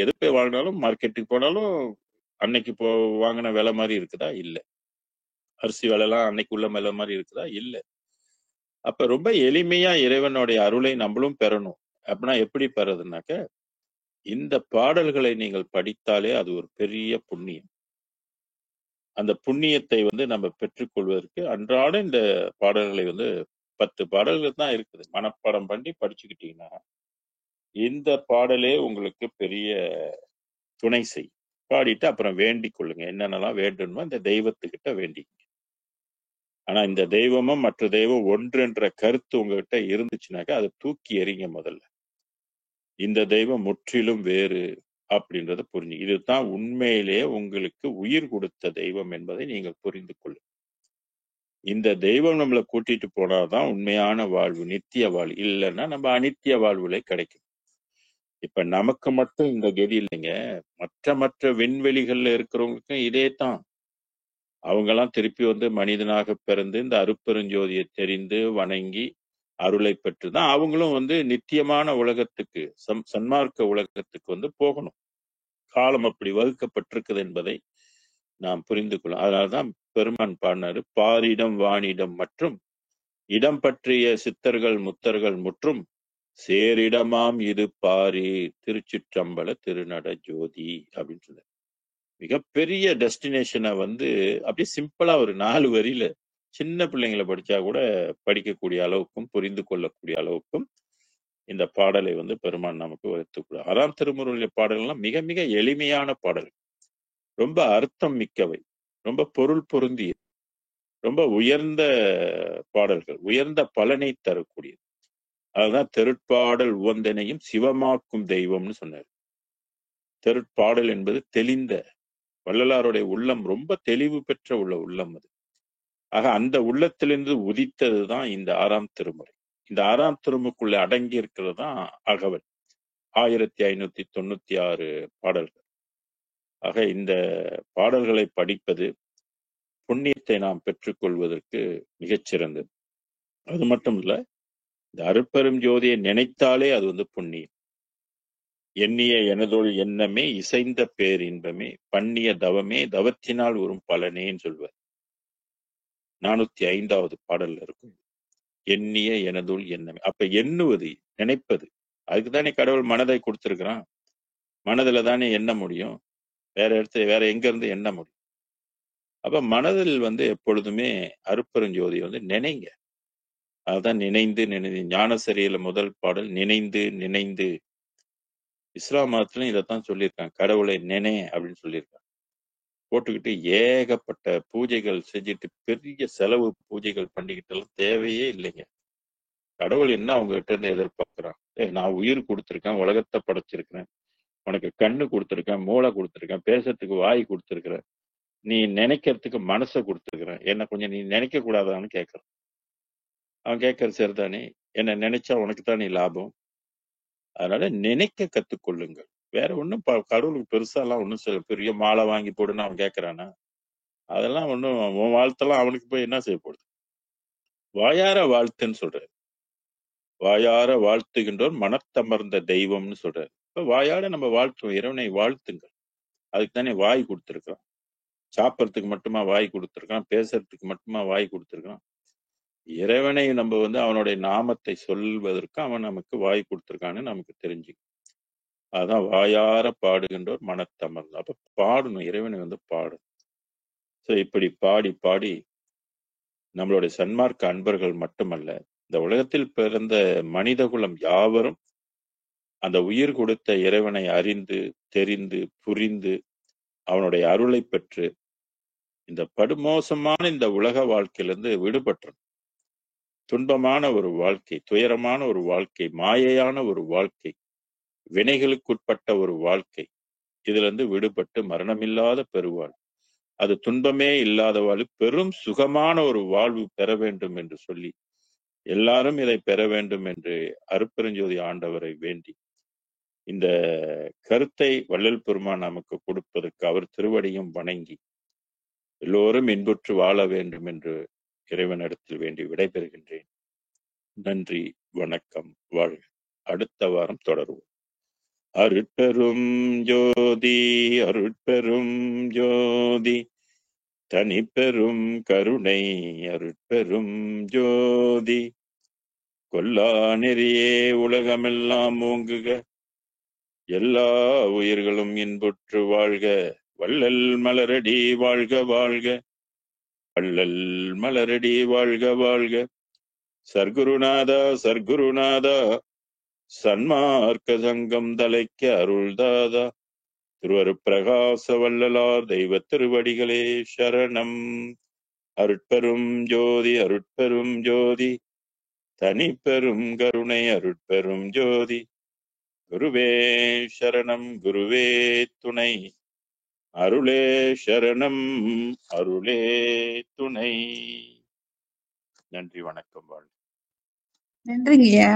Speaker 2: எது போய் வாங்கினாலும், மார்க்கெட்டுக்கு போனாலும் அன்னைக்கு வாங்கின விலை மாதிரி இருக்குதா? இல்லை. அரிசி விலை எல்லாம் அன்னைக்கு உள்ள விலை மாதிரி இருக்குதா? இல்லை. அப்ப ரொம்ப எளிமையா இறைவனுடைய அருளை நம்மளும் பெறணும். அப்படின்னா எப்படி பெறதுனாக்க இந்த பாடல்களை நீங்கள் படித்தாலே அது ஒரு பெரிய புண்ணியம். அந்த புண்ணியத்தை வந்து நம்ம பெற்றுக்கொள்வதற்கு அன்றாட இந்த பாடல்களை வந்து 10 பாடல்கள் தான் இருக்குது, மனப்பாடம் பண்ணி படிச்சுக்கிட்டீங்கன்னா இந்த பாடலே உங்களுக்கு பெரிய துணை செய். பாடிட்டு அப்புறம் வேண்டிக் கொள்ளுங்க, என்னென்னலாம் வேண்டணுமோ இந்த தெய்வத்துக்கிட்ட வேண்டிங்க. ஆனா இந்த தெய்வமும் மற்ற தெய்வம் ஒன்றுன்ற கருத்து உங்ககிட்ட இருந்துச்சுனாக்கா அதை தூக்கி எறிங்க முதல்ல. இந்த தெய்வம் முற்றிலும் வேறு அப்படின்றத புரிஞ்சு, இதுதான் உண்மையிலேயே உங்களுக்கு உயிர் கொடுத்த தெய்வம் என்பதை நீங்கள் புரிந்து கொள்ளுங்க. இந்த தெய்வம் நம்மளை கூட்டிட்டு போனாதான் உண்மையான வாழ்வு, நித்திய வாழ்வு. இல்லைன்னா நம்ம அனித்திய வாழ்வுல கிடைக்கும். இப்ப நமக்கு மட்டும் இந்த கதி இல்லைங்க, மற்ற விண்வெளிகள்ல இருக்கிறவங்களுக்கும் இதே தான். அவங்க எல்லாம் திருப்பி வந்து மனிதனாக பிறந்து இந்த அருட்பெருஞ்சோதியை தெரிந்து வணங்கி அருளை பெற்றுதான் அவங்களும் வந்து நித்தியமான உலகத்துக்கு, சன்மார்க்க உலகத்துக்கு வந்து போகணும். காலம் அப்படி வகுக்கப்பட்டிருக்குது என்பதை நாம் புரிந்து கொள்ளும். அதனால்தான் பெருமான் பாடினாரு, பாரிடம் வானிடம் மற்றும் இடம் பற்றிய சித்தர்கள் முத்தர்கள் முற்றும் சேரிடமாம் இது பாரி திருச்சிற்றம்பல திருநட ஜோதி அப்படின்னு சொன்னார். மிகப்பெரிய டெஸ்டினேஷனை வந்து அப்படியே சிம்பிளா ஒரு 4 வரியில சின்ன பிள்ளைங்களை படிச்சா கூட படிக்கக்கூடிய அளவுக்கும் புரிந்து கொள்ளக்கூடிய அளவுக்கும் இந்த பாடலை வந்து பெருமான் நமக்கு வைத்துக்கூட. 6ஆம் திருமுறையில பாடல்கள்லாம் மிக மிக எளிமையான பாடல், ரொம்ப அர்த்தம் மிக்கவை, ரொம்ப பொருள் பொருந்திய, ரொம்ப உயர்ந்த பாடல்கள், உயர்ந்த பலனை தரக்கூடியது. அதுதான் தெருட்பாடல் உவந்தனையும் சிவமாக்கும் தெய்வம்னு சொன்னார். தெருட்பாடல் என்பது தெளிந்த, வள்ளலாருடைய உள்ளம் ரொம்ப தெளிவு பெற்ற உள்ளம் அது. ஆக அந்த உள்ளத்திலிருந்து உதித்ததுதான் இந்த 6ஆம் திருமுறை. இந்த 6ஆம் திருமுறைக்குள்ள அடங்கி இருக்கிறது தான் அகவல், 1596 பாடல்கள். ஆக இந்த பாடல்களை படிப்பது புண்ணியத்தை நாம் பெற்றுக்கொள்வதற்கு மிகச்சிறந்தது. அது மட்டும் இல்ல, இந்த அருட்பெரும் ஜோதியை நினைத்தாலே அது வந்து புண்ணியம். எண்ணிய எனதொள் எண்ணமே இசைந்த பேரின்பமே பண்ணிய தவமே தவத்தினால் வரும் பலனேன்னு சொல்வார். 405வது பாடல்ல இருக்கும். எண்ணிய எனதுள் எண்ணமே. அப்ப எண்ணுவது, நினைப்பது, அதுக்குதானே கடவுள் மனதை கொடுத்திருக்கிறான். மனதுல தானே எண்ண முடியும், வேற எங்க இருந்து எண்ண முடியும்? அப்ப மனதில் வந்து எப்பொழுதுமே அருட்பெருஞ்சோதி வந்து நினைங்க. அதுதான் நினைந்து நினைந்து. ஞானசரியில முதல் பாடல் நினைந்து நினைந்து. இஸ்லாம் மதத்திலும் இதைத்தான் சொல்லியிருக்காங்க, கடவுளை நினை அப்படின்னு சொல்லியிருக்காங்க. போட்டுக்கிட்டு ஏகப்பட்ட பூஜைகள் செஞ்சுட்டு பெரிய செலவு பூஜைகள் பண்ணிக்கிட்டு எல்லாம் தேவையே இல்லைங்க. கடவுள் என்ன அவங்க கிட்ட இருந்து எதிர்பார்க்கிறான்? நான் உயிர் கொடுத்துருக்கேன், உலகத்தை படைச்சிருக்கிறேன், உனக்கு கண்ணு கொடுத்துருக்கேன், மூளை கொடுத்துருக்கேன், பேசுறதுக்கு வாய் கொடுத்துருக்கிறேன், நீ நினைக்கிறதுக்கு மனசை கொடுத்துருக்கிறேன், என்ன கொஞ்சம் நீ நினைக்க கூடாதான்னு கேட்கறான். அவன் கேட்கறது சரிதானே, என்ன நினைச்சா உனக்கு தான் நீ லாபம். அதனால நினைக்க கத்துக்கொள்ளுங்கள். வேற ஒன்றும் கடவுளுக்கு பெருசா எல்லாம் ஒன்றும் பெரிய மாலை வாங்கி போடுன்னு அவன் கேட்கறானா? அதெல்லாம் ஒன்றும், உன் வாழ்த்தெல்லாம் அவனுக்கு போய் என்ன செய்ய போடுது? வாயார வாழ்த்துன்னு சொல்றாரு. வாயார வாழ்த்துகின்றோர் மனத்தமர்ந்த தெய்வம்னு சொல்றாரு. இப்ப வாயார நம்ம வாழ்த்துவோம், இறைவனை வாழ்த்துங்கள். அதுக்கு தானே வாய் கொடுத்துருக்கான். சாப்பிட்றதுக்கு மட்டுமா வாய் கொடுத்துருக்கான்? பேசுறதுக்கு மட்டுமா வாய் கொடுத்துருக்கான்? இறைவனை நம்ம வந்து அவனுடைய நாமத்தை சொல்வதற்கு அவன் நமக்கு வாய் கொடுத்துருக்கான்னு நமக்கு தெரிஞ்சு. அதான் வாயார பாடுகின்றோர் மனத்தமர்ந்த. அப்ப பாடணும், இறைவனை வந்து பாடணும். ஸோ இப்படி பாடி பாடி நம்மளுடைய சன்மார்க்க அன்பர்கள் மட்டுமல்ல, இந்த உலகத்தில் பிறந்த மனிதகுலம் யாவரும் அந்த உயிர் கொடுத்த இறைவனை அறிந்து தெரிந்து புரிந்து அவனுடைய அருளை பெற்று இந்த படுமோசமான இந்த உலக வாழ்க்கையிலிருந்து விடுபற்றணும். துன்பமான ஒரு வாழ்க்கை, துயரமான ஒரு வாழ்க்கை, மாயையான ஒரு வாழ்க்கை, வினைகளுக்குட்பட்ட ஒரு வாழ்க்கை, இதுல இருந்து விடுபட்டு மரணமில்லாத பெருவாழ், அது துன்பமே இல்லாத வாழ்வு, பெரும் சுகமான ஒரு வாழ்வு பெற வேண்டும் என்று சொல்லி எல்லாரும் இதை பெற வேண்டும் என்று அருட்பெருஞ்சோதி ஆண்டவரை வேண்டி இந்த கருத்தை வள்ளல் பெருமான் நமக்கு கொடுப்பதற்கு அவர் திருவடியும் வணங்கி எல்லோரும் இன்புற்று வாழ வேண்டும் என்று இறைவனிடத்தில் வேண்டி விடைபெறுகின்றேன். நன்றி, வணக்கம், வாழ்க. அடுத்த வாரம் தொடருவோம். அருட்பெரும் ஜோதி அருட்பெரும் ஜோதி தனிப்பெரும் கருணை அருட்பெரும் ஜோதி கொல்லா நெறியே உலகமெல்லாம் ஓங்குக, எல்லா உயிர்களும் இன்புற்று வாழ்க, வள்ளல் மலரடி வாழ்க வாழ்க, வள்ளல் மலரடி வாழ்க வாழ்க. சர்க்குருநாதா சர்க்குருநாதா, சன்மார்க்க சங்கம் தலைக்க அருள்தாதா, திருவருட்பிரகாச வள்ளலார் தெய்வ திருவடிகளே சரணம். அருட்பெரும் ஜோதி அருட்பெரும் ஜோதி தனிப்பெரும் கருணை அருட்பெரும் ஜோதி, குருவே சரணம் குருவே துணை, அருளே சரணம் அருளே துணை. நன்றி, வணக்கம், வாழ்க.
Speaker 1: நன்றிங்கய்யா.